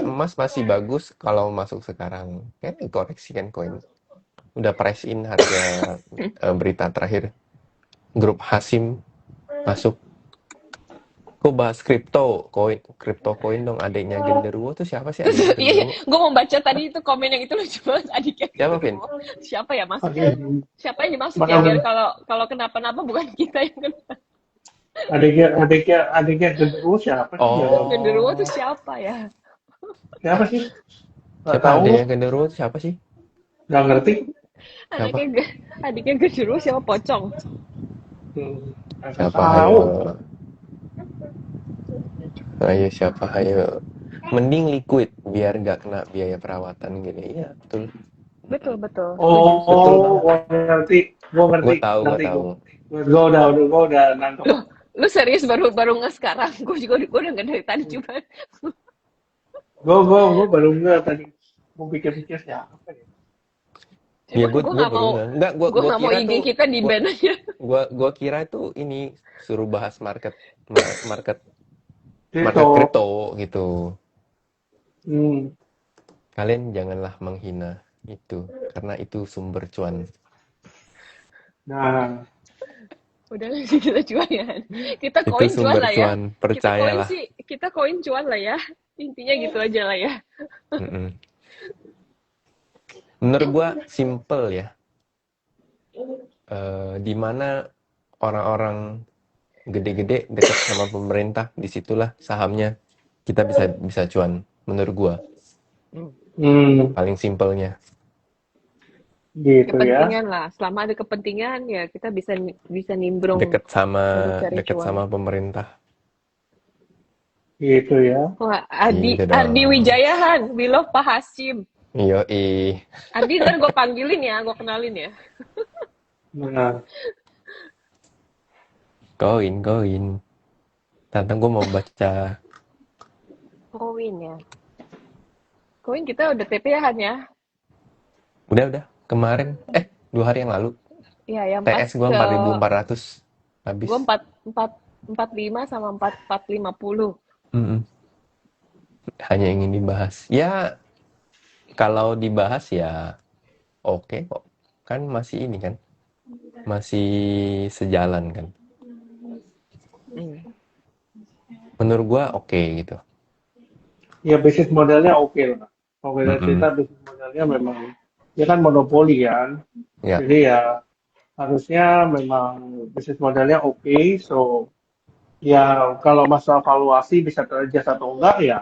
emas masih bagus kalau masuk sekarang. Kayaknya koreksi kan koin. Udah price in harga berita terakhir. Grup Hasim masuk. Kok bahas kripto koin dong, adiknya Genderuwo tuh siapa sih adiknya Iya, Genderuwo? gue mau baca tadi itu komen yang itu lucu banget. Adiknya Siapa, gitu. Vin? Siapa ya maksudnya? Adik, Siapa yang dimaksud mana ya? Biar kalau kenapa-napa bukan kita yang kena. adiknya genderuwo siapa sih? Oh. Genderuwo tuh siapa ya? Siapa sih? Nggak Siapa tahu, adiknya Genderuwo tuh siapa sih? nggak ngerti. Siapa? Adiknya Genderuwo siapa? Pocong. Nggak Siapa? tahu. Ayo siapa? Ayo. Mending liquid biar nggak kena biaya perawatan gini. Iya, betul. Betul. Oh, gue ngerti. Gue tahu. Gue udah nangkep. Lu serius baru nge sekarang? Gue udah nggak dari tadi cuma. Gue baru nggak tadi. Mau pikir-pikir siapa ya? Iya, gue nggak mau. Enggak, Gue nggak mau IG kita di ban aja. Gue kira itu ini suruh bahas market Kripto. kripto gitu. Hmm. Kalian janganlah menghina itu karena itu sumber cuan. Nah, Udah lah sih kita cuan ya. Kita Itu koin cuan sumber lah ya. cuan, percayalah. Kita koin cuan lah ya. Intinya gitu aja lah ya. Mm-mm. Menurut gua simple ya. Di mana orang-orang gede-gede dekat sama pemerintah, disitulah sahamnya kita bisa cuan. Menurut gua paling simpelnya. gitu ya. Kepentingan lah. Selama ada kepentingan ya kita bisa nimbrung. Dekat cari cuan. sama pemerintah. Gitu ya. Wah, Gitu dong. Ardi Wijayahan, we love Pak Hasim. Yoi. Ardi ntar gue panggilin ya, gue kenalin ya. Nah, Koin. Tante gue mau baca. Koin ya. Koin kita udah TP-an ya. Udah. Kemarin, 2 hari yang lalu. Iya, yang TS gue 4.400 habis. Gue 445 sama 450. Hanya ingin dibahas. Ya, kalau dibahas ya oke kok. Kan masih ini kan. Masih sejalan kan. Menurut gua oke gitu. ya bisnis modelnya oke lah. Kalau kita cerita bisnis modelnya memang, ya kan monopoli kan. Ya. Jadi ya harusnya memang bisnis modelnya oke. So ya kalau masalah valuasi bisa terjejas atau enggak ya,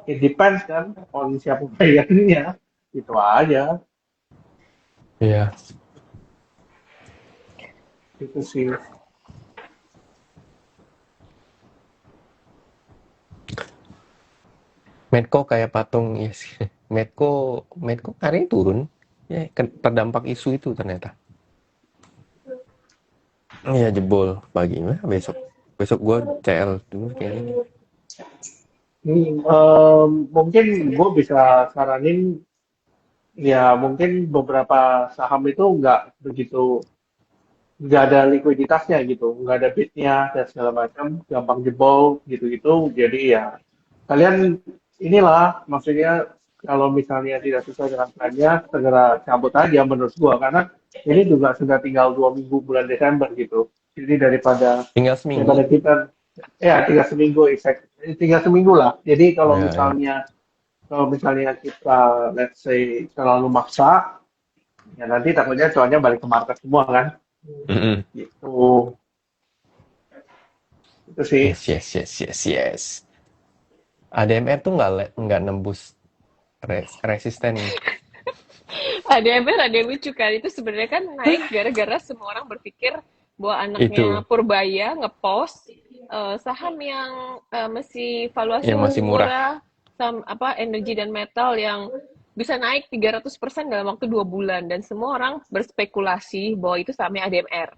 it depends kan on siapa bayarnya. Itu aja. Iya. Itu sih. Medco kayak patung, yes. Medco hari ini turun. Ya, terdampak isu itu ternyata. Iya, jebol pagi. Nah, besok gua CL dulu kayak ini. Mungkin gue bisa saranin ya mungkin beberapa saham itu nggak ada likuiditasnya gitu, nggak ada bidnya dan segala macam, gampang jebol gitu-gitu. Jadi ya kalian inilah maksudnya kalau misalnya tidak sesuai dengan plannya segera cabut aja menurut gua karena ini juga sudah tinggal 2 minggu bulan Desember gitu. Jadi daripada Tinggal seminggu. kita ya tinggal seminggu lah. Jadi Ya, ya. kalau misalnya kita let's say terlalu maksa, ya nanti takutnya cuannya balik ke market semua kan. Mm-mm. Gitu. Itu sih. Yes. ADMR tuh nggak nembus resisten. ADMR ada yang lucu kan, itu sebenarnya kan naik gara-gara semua orang berpikir bahwa anaknya Itu Purbaya ngepost saham yang masih valuasi yang masih murah. murah, saham energi dan metal yang bisa naik 300% dalam waktu 2 bulan, dan semua orang berspekulasi bahwa itu sahamnya ADMR.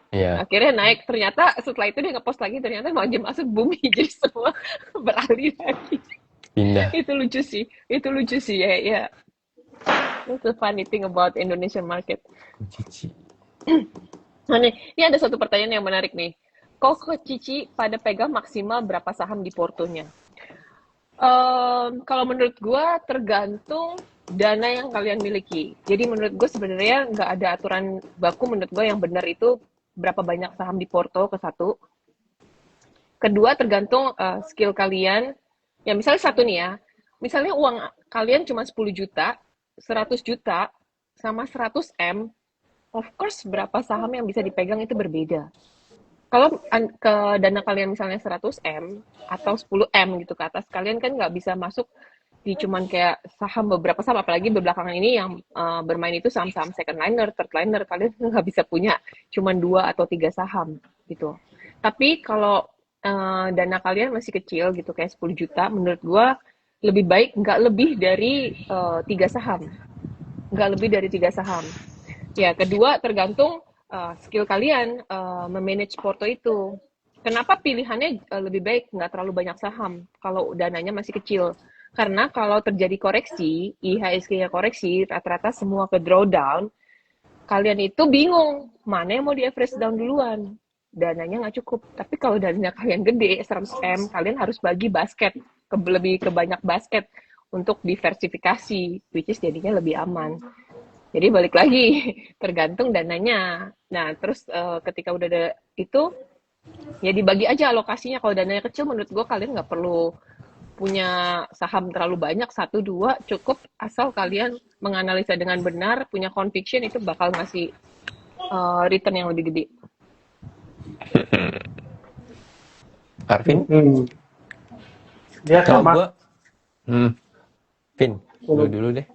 Iya, Akhirnya naik, ternyata setelah itu dia ngepost lagi, ternyata malah dia masuk bumi, jadi semua beralih lagi. pindah. Itu lucu sih ya. That's the funny thing about Indonesian market. Cici. Nah nih, ini ada satu pertanyaan yang menarik nih. Koko Cici pada pegang maksimal berapa saham di portonya? Kalau menurut gue tergantung dana yang kalian miliki. Jadi menurut gue sebenarnya nggak ada aturan baku, menurut gue yang benar itu berapa banyak saham di porto ke satu. Kedua tergantung skill kalian. Ya misalnya satu nih ya, misalnya uang kalian cuma 10 juta, 100 juta, sama 100 M, of course berapa saham yang bisa dipegang itu berbeda. Kalau ke dana kalian misalnya 100 M atau 10 M gitu ke atas, kalian kan nggak bisa masuk di cuman kayak saham beberapa saham, apalagi belakangan ini yang bermain itu saham-saham second liner, third liner, kalian nggak bisa punya cuman 2 atau 3 saham gitu. Tapi kalau dana kalian masih kecil gitu kayak 10 juta, menurut gua lebih baik nggak lebih dari 3 saham. Nggak lebih dari 3 saham. Ya, kedua tergantung skill kalian memanage porto itu. Kenapa pilihannya lebih baik nggak terlalu banyak saham kalau dananya masih kecil? Karena kalau terjadi koreksi, IHSG-nya koreksi, rata-rata semua ke drawdown, kalian itu bingung mana yang mau di average down duluan. Dananya nggak cukup. Tapi kalau dananya kalian gede, 100 M, kalian harus bagi basket, lebih ke banyak basket untuk diversifikasi, which is jadinya lebih aman. Jadi balik lagi, tergantung dananya. Nah, terus ketika udah ada itu, ya dibagi aja alokasinya. Kalau dananya kecil, menurut gue kalian nggak perlu punya saham terlalu banyak, 1-2 cukup, asal kalian menganalisa dengan benar, punya conviction, itu bakal ngasih return yang lebih gede. Arvin, Ya kalau sama. gua, Vin, lu dulu deh.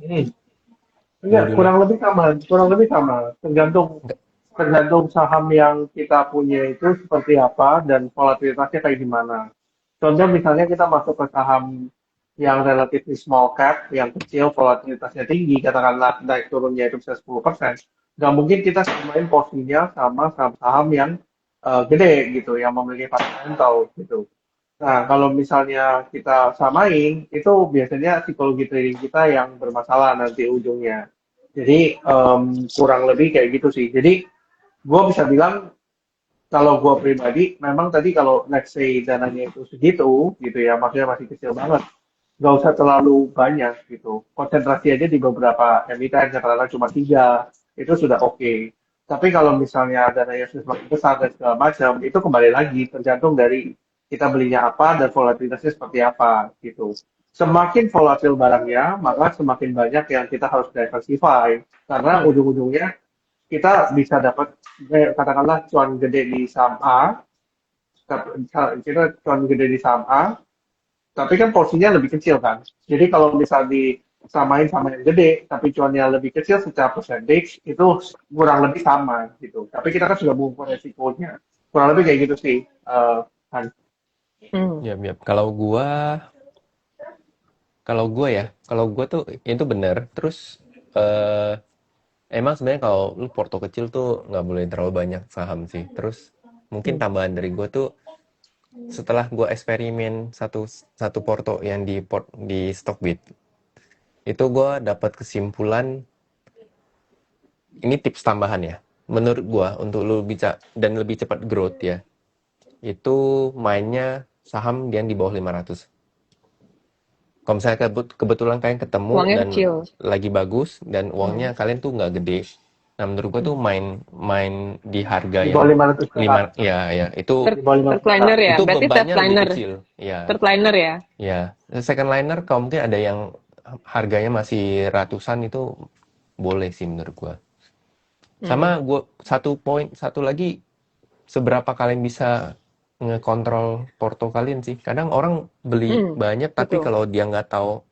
Enggak, kurang lebih sama. Tergantung saham yang kita punya itu seperti apa dan volatilitasnya kayak gimana. Contoh misalnya kita masuk ke saham yang relatif small cap, yang kecil, volatilitasnya tinggi, katakanlah naik turunnya itu bisa 10%. Nggak mungkin kita samain posisinya sama saham-saham yang gede gitu, yang memiliki fundamental gitu. Nah, kalau misalnya kita samain, itu biasanya psikologi trading kita yang bermasalah nanti ujungnya. Jadi kurang lebih kayak gitu sih. Jadi gue bisa bilang kalau gue pribadi, memang tadi kalau let's say dananya itu segitu, gitu ya, maksudnya masih kecil banget, nggak usah terlalu banyak gitu. Konsentrasi aja di beberapa emiten, katakanlah cuma 3, itu sudah oke. Tapi kalau misalnya dananya sudah semakin besar dan segala macam, itu kembali lagi tergantung dari kita belinya apa dan volatilitasnya seperti apa gitu. Semakin volatil barangnya, maka semakin banyak yang kita harus diversify. Karena ujung-ujungnya kita bisa dapat katakanlah cuan gede di saham A, kita cuan gede di saham A, tapi kan porsinya lebih kecil kan. Jadi kalau misal disamain sama yang gede, tapi cuannya lebih kecil secara percentage, itu kurang lebih sama gitu. Tapi kita kan sudah mengukur resikonya. Kurang lebih kayak gitu sih. Han. Ya, kalau gua tuh itu bener. Terus emang sebenarnya kalau lu porto kecil tuh nggak boleh terlalu banyak saham sih. Terus mungkin tambahan dari gua tuh setelah gua eksperimen satu porto yang di Stockbit, itu gua dapat kesimpulan, ini tips tambahan ya. Menurut gua untuk lu bisa dan lebih cepat growth ya, itu mainnya saham yang di bawah 500. Kalau misalnya kebetulan kalian ketemu Uangnya dan kecil. lagi bagus dan uangnya kalian tuh nggak gede, Nah, menurut gue tuh main di harga Di yang bawah 500 perak. ya itu Third, Di bawah 500 third liner perak. ya, itu berarti third bebannya lebih liner, kecil. Ya, third liner ya. ya. Second liner kalau mungkin ada yang harganya masih ratusan itu boleh sih menurut gue. Sama gue satu lagi, seberapa kalian bisa ngekontrol porto kalian sih. Kadang orang beli banyak tapi Betul. kalau dia nggak tahu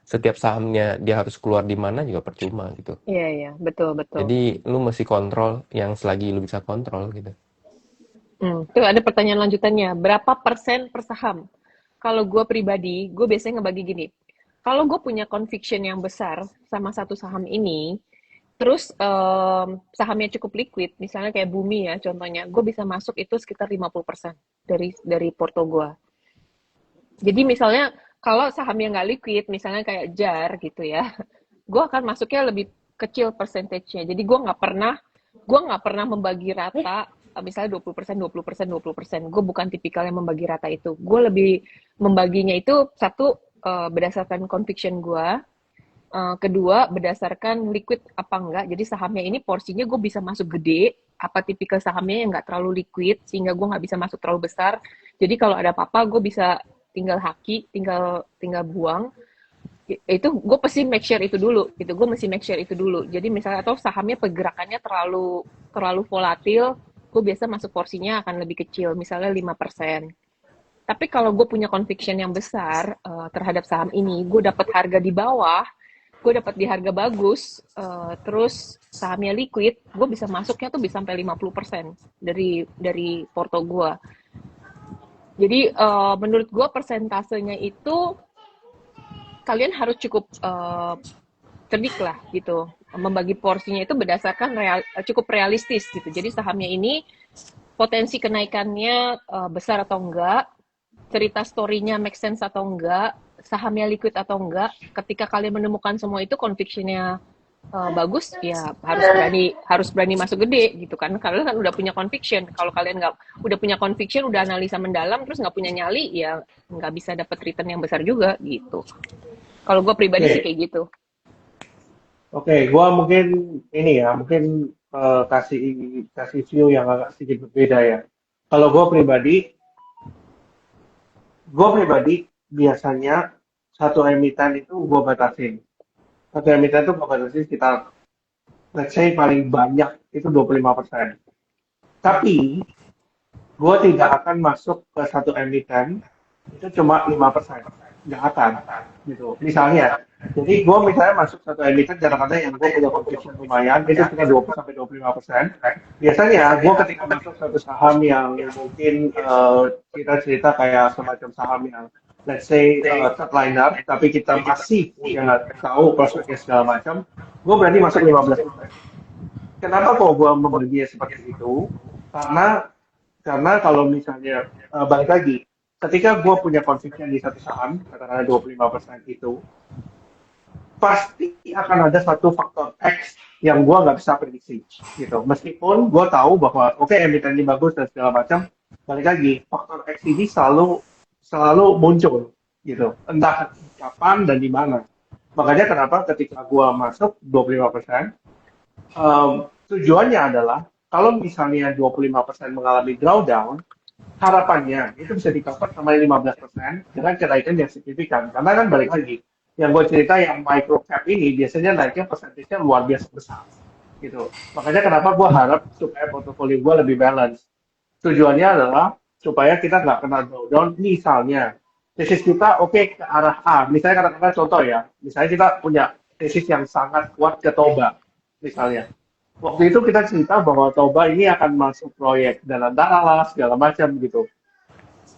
setiap sahamnya dia harus keluar di mana juga percuma gitu. Iya, betul. Jadi lu mesti kontrol yang selagi lu bisa kontrol gitu. Tuh ada pertanyaan lanjutannya. Berapa persen per saham? Kalau gue pribadi, gue biasanya ngebagi gini. Kalau gue punya conviction yang besar sama satu saham ini, terus sahamnya cukup liquid, misalnya kayak Bumi ya contohnya, gue bisa masuk itu sekitar 50% dari porto gue. Jadi misalnya kalau sahamnya nggak liquid, misalnya kayak JAR gitu ya, gue akan masuknya lebih kecil persentasenya. Jadi gue nggak pernah membagi rata, misalnya 20%. Gue bukan tipikal yang membagi rata itu. Gue lebih membaginya itu satu berdasarkan conviction gue. Kedua, berdasarkan liquid apa enggak. Jadi sahamnya ini porsinya gue bisa masuk gede, apa tipikal sahamnya yang nggak terlalu liquid, sehingga gue nggak bisa masuk terlalu besar. Jadi kalau ada apa-apa, gue bisa tinggal haki, tinggal buang. Itu gue pasti make sure itu dulu. Gue mesti make sure itu dulu. Jadi misalnya, atau sahamnya pergerakannya terlalu volatil, gue biasa masuk porsinya akan lebih kecil, misalnya 5%. Tapi kalau gue punya conviction yang besar terhadap saham ini, gue dapat harga di bawah, gue dapat di harga bagus, terus sahamnya liquid, gue bisa masuknya tuh bisa sampai 50% dari porto gue. Jadi menurut gue persentasenya itu kalian harus cukup cerdik lah gitu, membagi porsinya itu berdasarkan cukup realistis gitu. Jadi sahamnya ini potensi kenaikannya besar atau enggak, cerita story-nya make sense atau enggak, sahamnya liquid atau enggak. Ketika kalian menemukan semua itu, conviction-nya bagus, ya harus berani masuk gede gitu kan. Kalian kan udah punya conviction. Kalau kalian nggak udah punya conviction, udah analisa mendalam, terus nggak punya nyali, ya nggak bisa dapat return yang besar juga gitu. Kalau gue pribadi sih kayak gitu. Oke, gue mungkin ini ya, mungkin kasih view yang agak sedikit berbeda ya. Kalau gue pribadi biasanya satu emiten itu gue batasin. Satu emiten itu gue batasin sekitar, let's say paling banyak itu 25%. Tapi gue tidak akan masuk ke satu emiten itu cuma 5%. Nggak akan gitu. Misalnya, jadi gue misalnya masuk satu emiten kadang-kadang yang gue punya conviction lumayan itu sekitar 20-25%. Biasanya gue ketika masuk satu saham yang mungkin kita cerita kayak semacam saham yang let's say third liner, tapi kita masih nggak tahu prospeknya segala macam, gue berani masuk 15%. Kenapa kok gue membaginya seperti itu? Karena kalau misalnya balik lagi, ketika gue punya conviction di satu saham, katakanlah 25% itu, pasti akan ada satu faktor X yang gue nggak bisa prediksi, gitu. Meskipun gue tahu bahwa emiten ini bagus dan segala macam, balik lagi, faktor X ini selalu muncul, gitu. Entah kapan dan di mana. Makanya kenapa ketika gue masuk 25%, tujuannya adalah kalau misalnya 25% mengalami drawdown, harapannya itu bisa di-cover sama 15% dengan kenaikan yang signifikan. Karena kan balik lagi, yang gue cerita yang micro cap ini biasanya naiknya persentasenya luar biasa besar. Gitu. Makanya kenapa gue harap supaya portofolio gue lebih balance. Tujuannya adalah supaya kita nggak kena drawdown. Misalnya, tesis kita ke arah A. Misalnya katakanlah contoh ya, misalnya kita punya tesis yang sangat kuat ke Toba, misalnya. Waktu itu kita cerita bahwa Toba ini akan masuk proyek Dalam Darah segala macam gitu.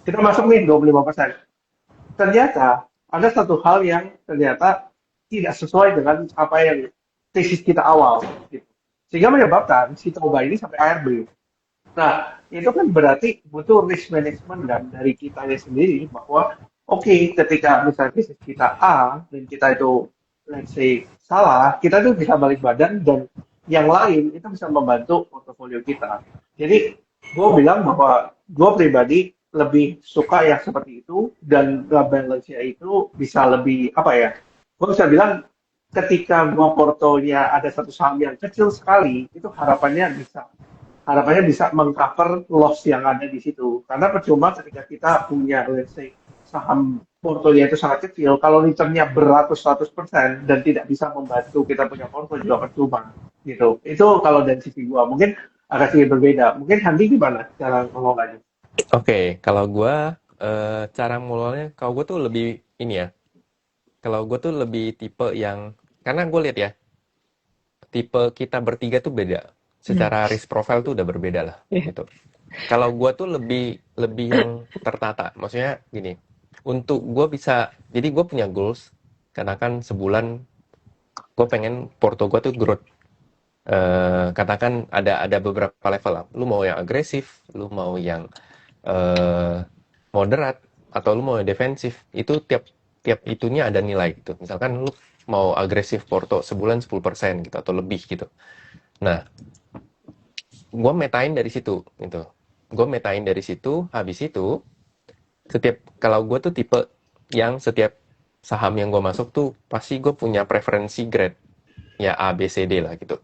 Kita masuk nih 25%. Ternyata ada satu hal yang ternyata tidak sesuai dengan apa yang tesis kita awal. Gitu. Sehingga menyebabkan si Toba ini sampai ARB. Nah, itu kan berarti butuh risk management dan dari kitanya sendiri bahwa ketika misalnya tesis kita A dan kita itu let's say salah, kita tuh bisa balik badan dan yang lain itu bisa membantu portofolio kita. Jadi gue bilang bahwa gue pribadi lebih suka yang seperti itu dan balance-nya itu bisa lebih gue bisa bilang ketika gua portonya ada satu saham yang kecil sekali, itu harapannya bisa mengcover loss yang ada di situ. Karena percuma ketika kita punya, let's say, saham portonya itu sangat kecil, kalau returnnya beratus-ratus% dan tidak bisa membantu kita punya porto juga percuma. Gitu. Itu kalau dari sisi gua. Mungkin agak sedikit berbeda. Mungkin Handi gimana cara ngelolanya? Oke, kalau gue cara mulainya, kalau gue tuh lebih ini ya. Kalau gue tuh lebih tipe yang, karena gue lihat ya, tipe kita bertiga tuh beda. Secara risk profile tuh udah berbeda lah, Iya. gitu. Kalau gue tuh lebih yang tertata. Maksudnya gini, untuk gue bisa, jadi gue punya goals. Karena kan sebulan gue pengen porto gue tuh growth. Katakan ada beberapa level lah. Lu mau yang agresif, lu mau yang moderat, atau lu mau yang defensif. Itu tiap itunya ada nilai gitu. Misalkan lu mau agresif porto sebulan 10% gitu atau lebih gitu. Nah, gue metain dari situ gitu. Gue metain dari situ, habis itu kalau gue tuh tipe yang setiap saham yang gue masuk tuh pasti gue punya preferensi grade ya A, B, C, D lah gitu.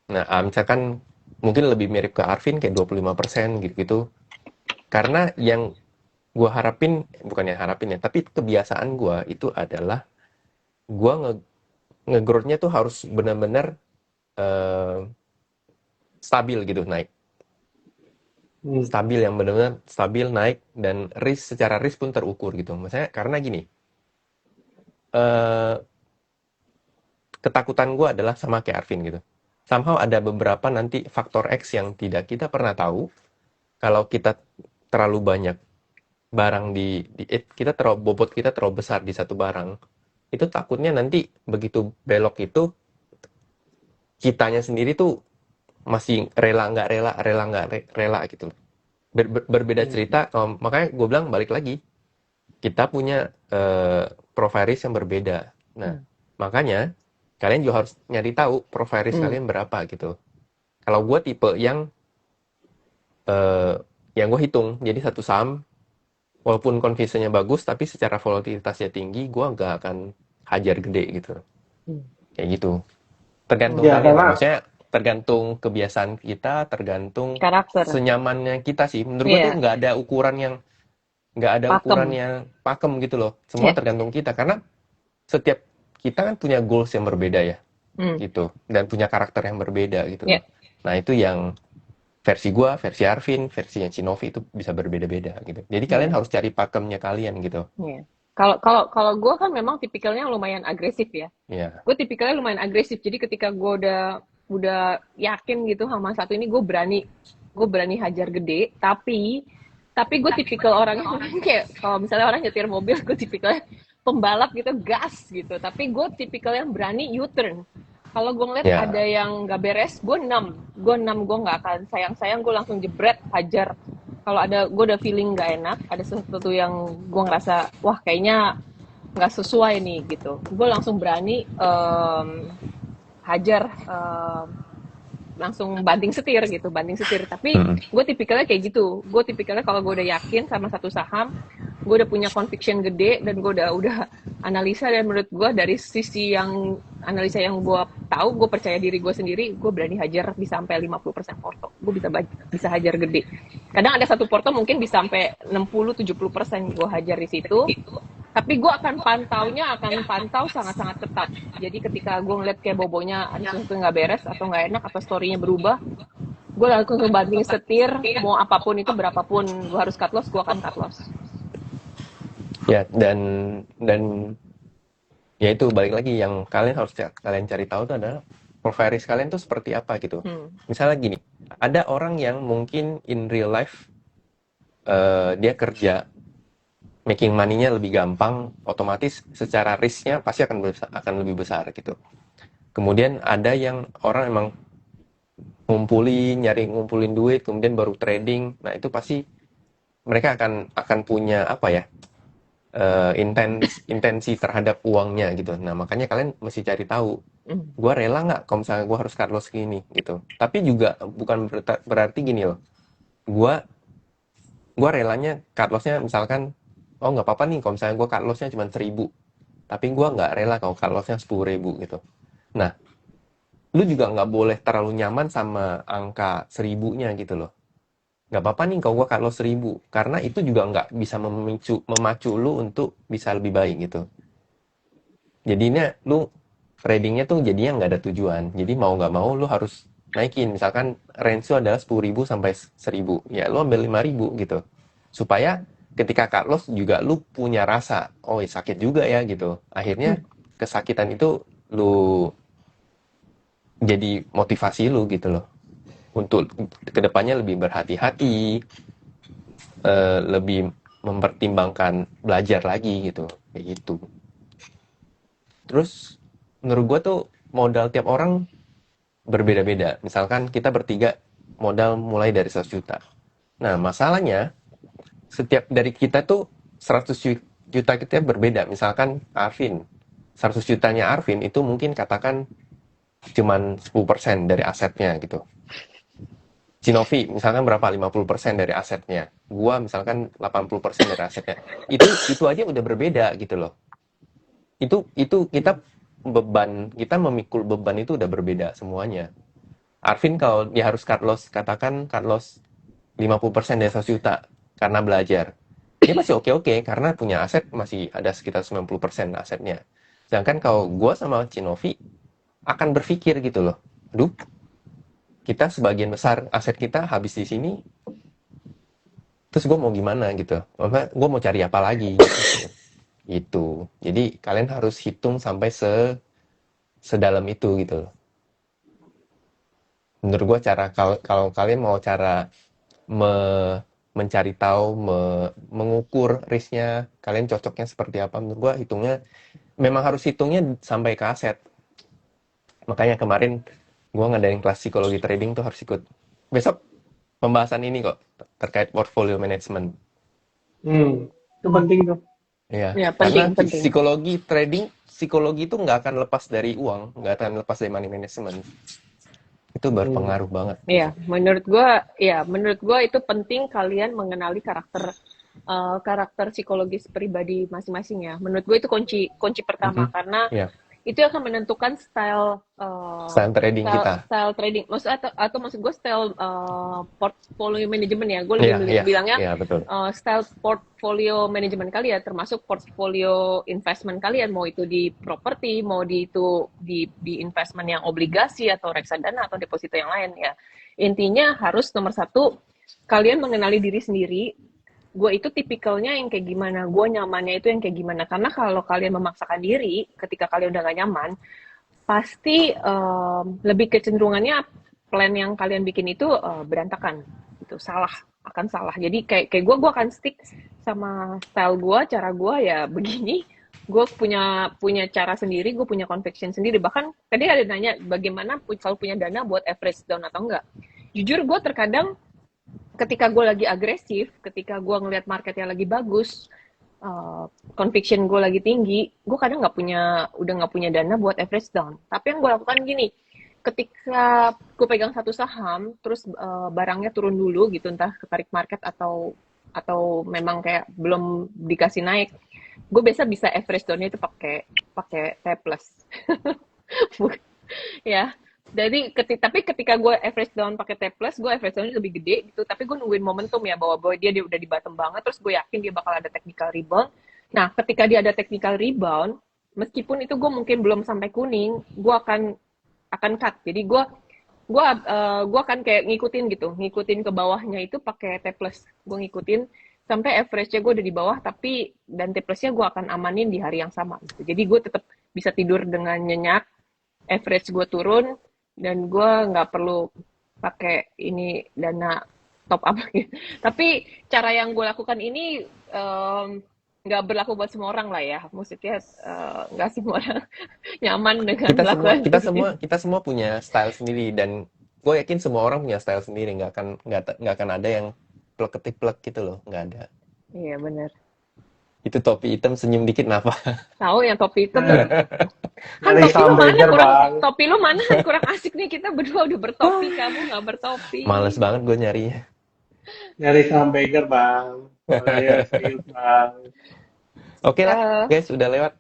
Nah, misalkan mungkin lebih mirip ke Arvin kayak 25% gitu-gitu. Karena yang gue harapin, bukan yang harapin ya, tapi kebiasaan gue itu adalah gue nge-growth-nya tuh harus benar-benar stabil gitu naik. Stabil, yang benar-benar stabil naik, dan secara risk pun terukur gitu. Maksudnya karena gini, ketakutan gue adalah sama kayak Arvin gitu. Somehow ada beberapa nanti faktor X yang tidak kita pernah tahu. Kalau kita terlalu banyak barang bobot kita terlalu besar di satu barang, itu takutnya nanti begitu belok itu kitanya sendiri tuh masih rela nggak rela gitu. Berbeda cerita, makanya gue bilang balik lagi, kita punya profile risk yang berbeda. Nah, makanya kalian juga harus nyari tahu profile risk kalian berapa gitu. Kalau gue tipe yang gue hitung, jadi satu saham walaupun conviction-nya bagus tapi secara volatilitasnya tinggi, gue nggak akan hajar gede gitu. Kayak gitu. Tergantung Ya, kalian lah. karena Maksudnya tergantung kebiasaan kita, tergantung Karakter. senyamannya kita sih. Menurut gue tuh Iya. nggak ada ukuran yang pakem gitu loh. Semua Iya. tergantung kita, karena setiap kita kan punya goals yang berbeda ya, gitu, dan punya karakter yang berbeda gitu loh. Iya. Nah, itu yang versi gua, versi Arvin, versi yang Cinovi itu bisa berbeda-beda gitu. Jadi kalian harus cari pakemnya kalian gitu. Iya. Kalau gue kan memang tipikalnya lumayan agresif ya. Iya. Gue tipikalnya lumayan agresif. Jadi ketika gue udah yakin gitu sama satu ini, gue berani hajar gede. Tapi gue tipikal orang yang kayak kalau misalnya orang nyetir mobil, gue tipikalnya pembalap gitu, gas gitu. Tapi gue tipikal yang berani U-turn. Kalau gue ngeliat Ya. ada yang nggak beres, gue 6. Gue nggak akan sayang-sayang, gue langsung jebret, hajar. Kalau gue udah feeling nggak enak, ada sesuatu yang gue ngerasa, wah kayaknya nggak sesuai nih gitu, gue langsung berani hajar, langsung banting setir. Tapi gue tipikalnya kayak gitu. Gue tipikalnya kalau gue udah yakin sama satu saham, gue udah punya conviction gede, dan gue udah analisa, dan menurut gue dari sisi yang analisa yang gue tahu, gue percaya diri gue sendiri, gue berani hajar bisa sampai 50% porto. Gue bisa hajar gede. Kadang ada satu porto mungkin bisa sampai 60-70% gue hajar di situ. Tapi gue akan pantau sangat-sangat ketat. Jadi ketika gue ngeliat kayak bobonya ada sesuatu nggak beres atau nggak enak atau story-nya berubah, gue langsung banting setir. Mau apapun itu, berapapun gue harus cut loss, gue akan cut loss. Ya, dan ya itu balik lagi, yang kalian harus kalian cari tahu itu adalah profile risk kalian tuh seperti apa gitu. Misalnya gini, ada orang yang mungkin in real life dia kerja, making money-nya lebih gampang, otomatis secara risk-nya pasti akan lebih besar gitu. Kemudian ada yang orang emang ngumpulin duit, kemudian baru trading. Nah, itu pasti mereka akan punya apa ya? Intensi terhadap uangnya gitu. Nah, makanya kalian mesti cari tahu, gue rela nggak kalau misalnya gue harus cut loss gini gitu. Tapi juga bukan berarti gini loh, gue relanya cut lossnya misalkan, oh nggak apa-apa nih kalau misalnya gue cut lossnya cuma 1.000, tapi gue nggak rela kalau cut loss-nya 10.000 gitu. Nah, lu juga nggak boleh terlalu nyaman sama angka 1.000-nya gitu loh. Nggak apa-apa nih kalau gue cut loss 1.000, karena itu juga nggak bisa memacu lu untuk bisa lebih baik gitu. Jadinya lu tradingnya tuh jadinya nggak ada tujuan. Jadi mau nggak mau lu harus naikin. Misalkan range lu adalah 10.000 sampai 1.000. Ya lu ambil 5.000 gitu. Supaya ketika cut loss juga lu punya rasa, oh sakit juga ya gitu. Akhirnya kesakitan itu lu jadi motivasi lu gitu loh. Untuk kedepannya lebih berhati-hati, lebih mempertimbangkan belajar lagi gitu. Kayak gitu. Terus menurut gue tuh modal tiap orang berbeda-beda. Misalkan kita bertiga modal mulai dari 100 juta. Nah, masalahnya setiap dari kita tuh 100 juta kita berbeda. Misalkan Arvin, 100 jutanya Arvin itu mungkin katakan cuman 10% dari asetnya gitu. Cinovi misalkan berapa? 50% dari asetnya. Gua misalkan 80% dari asetnya. Itu aja udah berbeda gitu loh. Itu kita kita memikul beban itu udah berbeda semuanya. Arvin kalau dia harus cut loss, katakan cut loss 50% dari 100 juta karena belajar. Dia masih oke-oke karena punya aset masih ada sekitar 90% asetnya. Sedangkan kalau gue sama Cinovi akan berpikir gitu loh, aduh, kita sebagian besar aset kita habis di sini, terus gue mau gimana gitu. Gue mau cari apa lagi gitu. Gitu. Jadi kalian harus hitung sampai sedalam itu gitu loh. Menurut gue kalau kalian mau cara mencari tahu, mengukur risknya, kalian cocoknya seperti apa, menurut gua hitungnya memang harus hitungnya sampai ke aset. Makanya kemarin gua ngadain kelas psikologi trading tuh harus ikut. Besok pembahasan ini kok terkait portfolio management. Itu penting tuh. Iya, Ya, karena penting. psikologi itu nggak akan lepas dari uang, nggak akan lepas dari money management. Itu berpengaruh banget. Iya, menurut gua itu penting kalian mengenali karakter psikologis pribadi masing-masing ya. Menurut gue itu kunci pertama karena Iya, itu akan menentukan style trading kita. style trading atau maksud gue style portfolio management ya. Gue Iya, lebih bilangnya iya betul. style portfolio management kalian termasuk portfolio investment kalian, mau itu di properti, mau di investment yang obligasi atau reksadana atau deposito yang lain ya. Intinya harus nomor satu, kalian mengenali diri sendiri. Gue itu tipikalnya yang kayak gimana, gue nyamannya itu yang kayak gimana. Karena kalau kalian memaksakan diri ketika kalian udah gak nyaman, pasti lebih kecenderungannya plan yang kalian bikin itu berantakan, itu akan salah. Jadi kayak gue akan stick sama style gue, cara gue ya begini. Gue punya cara sendiri, gue punya conviction sendiri. Bahkan tadi ada nanya bagaimana kalau punya dana buat average down atau enggak. Jujur gue terkadang ketika gue lagi agresif, ketika gue ngelihat marketnya lagi bagus, conviction gue lagi tinggi, gue kadang udah nggak punya dana buat average down. Tapi yang gue lakukan gini, ketika gue pegang satu saham, terus barangnya turun dulu gitu, entah ketarik market atau memang kayak belum dikasih naik, gue biasa bisa average down-nya itu pakai T plus. Ya, jadi tapi ketika gue average down pakai T plus, gue average down lebih gede gitu. Tapi gue nungguin momentum ya, bahwa dia udah di bottom banget. Terus gue yakin dia bakal ada technical rebound. Nah, ketika dia ada technical rebound, meskipun itu gue mungkin belum sampai kuning, gue akan cut. Jadi gue akan kayak ngikutin ke bawahnya itu pakai T plus. Gue ngikutin sampai average-nya gue udah di bawah, dan T plus-nya gue akan amanin di hari yang sama. Gitu. Jadi gue tetap bisa tidur dengan nyenyak, average gue turun, dan gue nggak perlu pakai ini dana top up gitu. Tapi cara yang gue lakukan ini nggak berlaku buat semua orang lah ya. Maksudnya nggak semua orang nyaman dengan melakukan Kita semua punya style sendiri, dan gue yakin semua orang punya style sendiri. Nggak akan ada yang plek ketik plek gitu loh, nggak ada. Iya benar. Itu topi hitam senyum dikit kenapa? Tahu yang topi hitam kan topi lu mana kan kurang asik nih, kita berdua udah bertopi, kamu nggak bertopi. Males banget gue nyarinya. Nyari saham Bagger bang. Serius bang. Oke lah guys, udah lewat.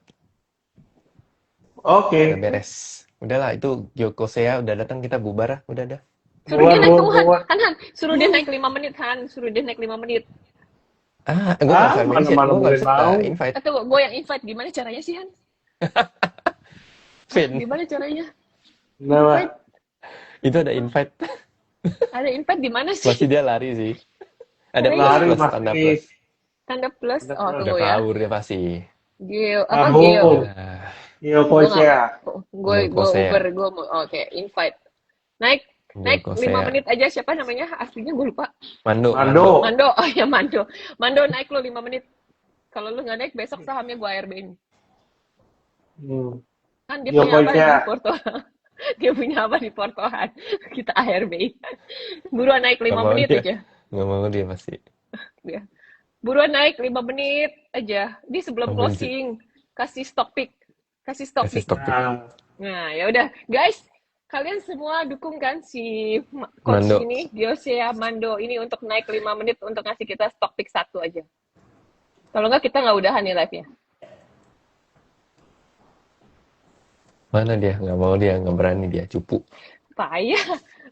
Oke. Udah beres. Udahlah, itu Gyokosea udah datang, kita bubar lah. Udah dah. Suruh dia Buat, naik buat, tuh, Han. buat. Han. Suruh dia naik 5 menit, Han. Suruh dia naik 5 menit. Gue nggak bisa mention, Mana-mana gue nggak boleh bisa mau. invite. Atau gue yang invite. Gimana caranya sih, Han? Vin, Gimana caranya? Nah, Invite. itu ada invite. Ada invite di mana sih? Pasti dia lari sih. Ada Caranya plus, lari plus, Mas tanda Chris. plus. tanda plus. Tanda Oh, plus. Udah tunggu ya. kabur dia pasti. Geo, apa Kabur. Geo? Nah, Yo, Gue nggak, Koisea. gue Gyokosea. Uber, gue mau, oke, invite. Naik 5 Gyokosea. menit aja. Siapa namanya? Aslinya gue lupa. Mando. Mando. Mando, oh ya Mando. Mando naik lo 5 menit. Kalau lu nggak naik, besok sahamnya gue ARB-in. Hmm. Kan dia Yo, punya apa di Koisea. Porto? Dia punya apa di Portohan? Kita ARB-in. Buruan naik 5 Nggak mau menit dia. aja. Nggak mau dia pasti. Ya. Buruan naik 5 menit aja. Ini sebelum Apa sih? closing. Kasih stock pick. Kasih stock Kasih pick. stop pick. Nah, Nah, ya udah, guys, kalian semua dukung kan si coach Mando. ini, Gyokosea Mando ini untuk naik 5 menit untuk ngasih kita stock pick 1 aja. Kalau nggak kita nggak udahan nih live-nya. Mana dia? Nggak mau dia, nggak berani dia, cupu. Payah.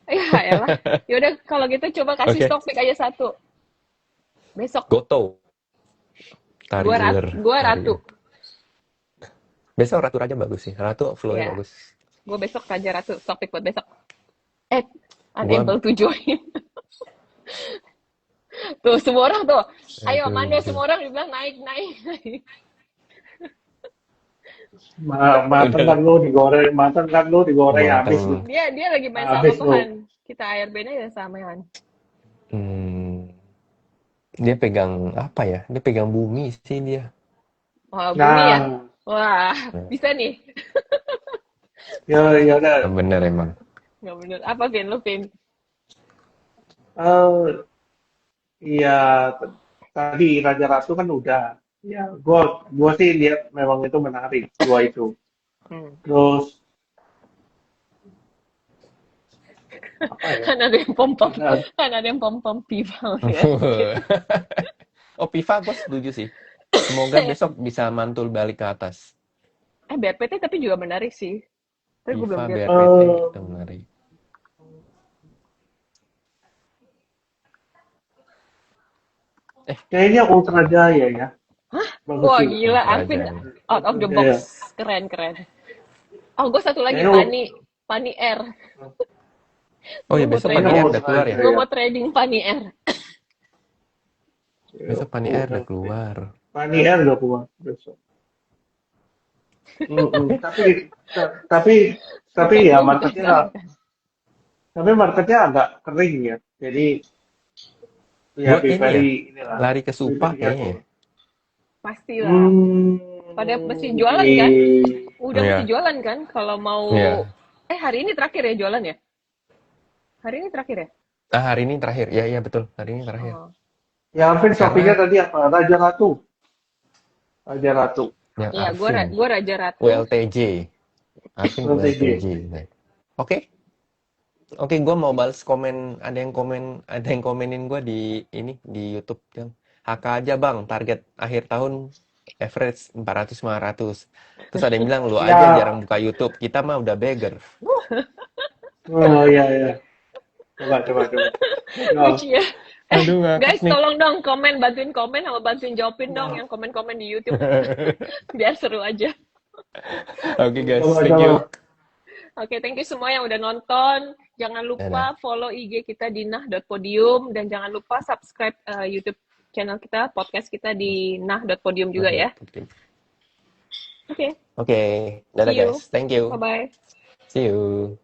Ya elah. Ya udah kalau gitu coba kasih Oke. stock pick aja 1. Besok Goto. Tari ular. gua Tari. Ratu. Besok Ratu Raja bagus sih. Ratu flow-nya Iya. bagus. Gue besok Raja Ratu stock pick buat besok. Gua, Unable to join. Tuh semua orang tuh. Ayo aduh, Mando, semua orang dibilang naik. mateng kan lu digoreng, mateng kan lu digoreng habis lu. mateng. Dia lagi main sama Habis lu. Tuhan. Kita ARB-nya ya sama Han. Dia pegang apa ya? Dia pegang bumi sih dia. Wah, bumi ya? Nah, Wah, bisa nih. ya udah. Bener emang. Nggak bener. Apa, Vin? Lu, Vin? Iya, tadi Raja Ratu kan udah. Ya, gua sih lihat memang itu menarik, dua itu. Terus apa ya? Kan ada yang pom-pom. Nah, Kan ada yang pom-pom pipa. Ya. Oh, Piva gue setuju sih. Semoga besok bisa mantul balik ke atas. BRPT tapi juga menarik sih. Tapi gue Piva belum lihat. BRPT itu menarik. kayaknya Ultra Jaya ya. Bagus Wah, juga. gila. Ultra Alvin Jaya. out of the Iya. box. Keren. Oh, gue satu lagi. Kayaknya Pani Air. Oh ya, Gua mau besok trading. Pani Air udah keluar ya? Gue mau trading Pani Air. Besok Pani Air udah keluar. Pani Air udah keluar besok. Tapi ya marketnya agak kering ya. Jadi ya Buat ini very inilah. Lari ke Supa Very kayaknya ya. Pasti lah. Pada mesti jualan kan? Udah mesti jualan kan? Kalau mau... Iya. Hari ini terakhir ya jualan ya? Hari ini terakhir ya? Hari ini terakhir. Iya betul. Hari ini terakhir. Oh. Ya Alvin shoppingnya tadi apa? Raja Ratu. Yang Iya, Arvin. gue Raja Ratu. WLTJ. Arvin WLTJ. WLTJ. Oke, gue mau balas komen. Ada yang komenin gue di YouTube yang HK aja bang, target akhir tahun average 400-500. Terus ada yang bilang lu aja jarang buka YouTube, kita mah udah beggar. Oh iya. Coba. No. Lucu ya. Aduh, Guys, tolong dong bantuin komen sama bantuin jawabin dong yang komen-komen di YouTube. Biar seru aja. Oke guys, Coba. thank you. Oke, thank you semua yang udah nonton. Jangan lupa follow IG kita di nah.podium dan jangan lupa subscribe YouTube channel kita, podcast kita di nah.podium juga ya. Oke. Oke, dadah See you. guys, thank you. Bye-bye. See you.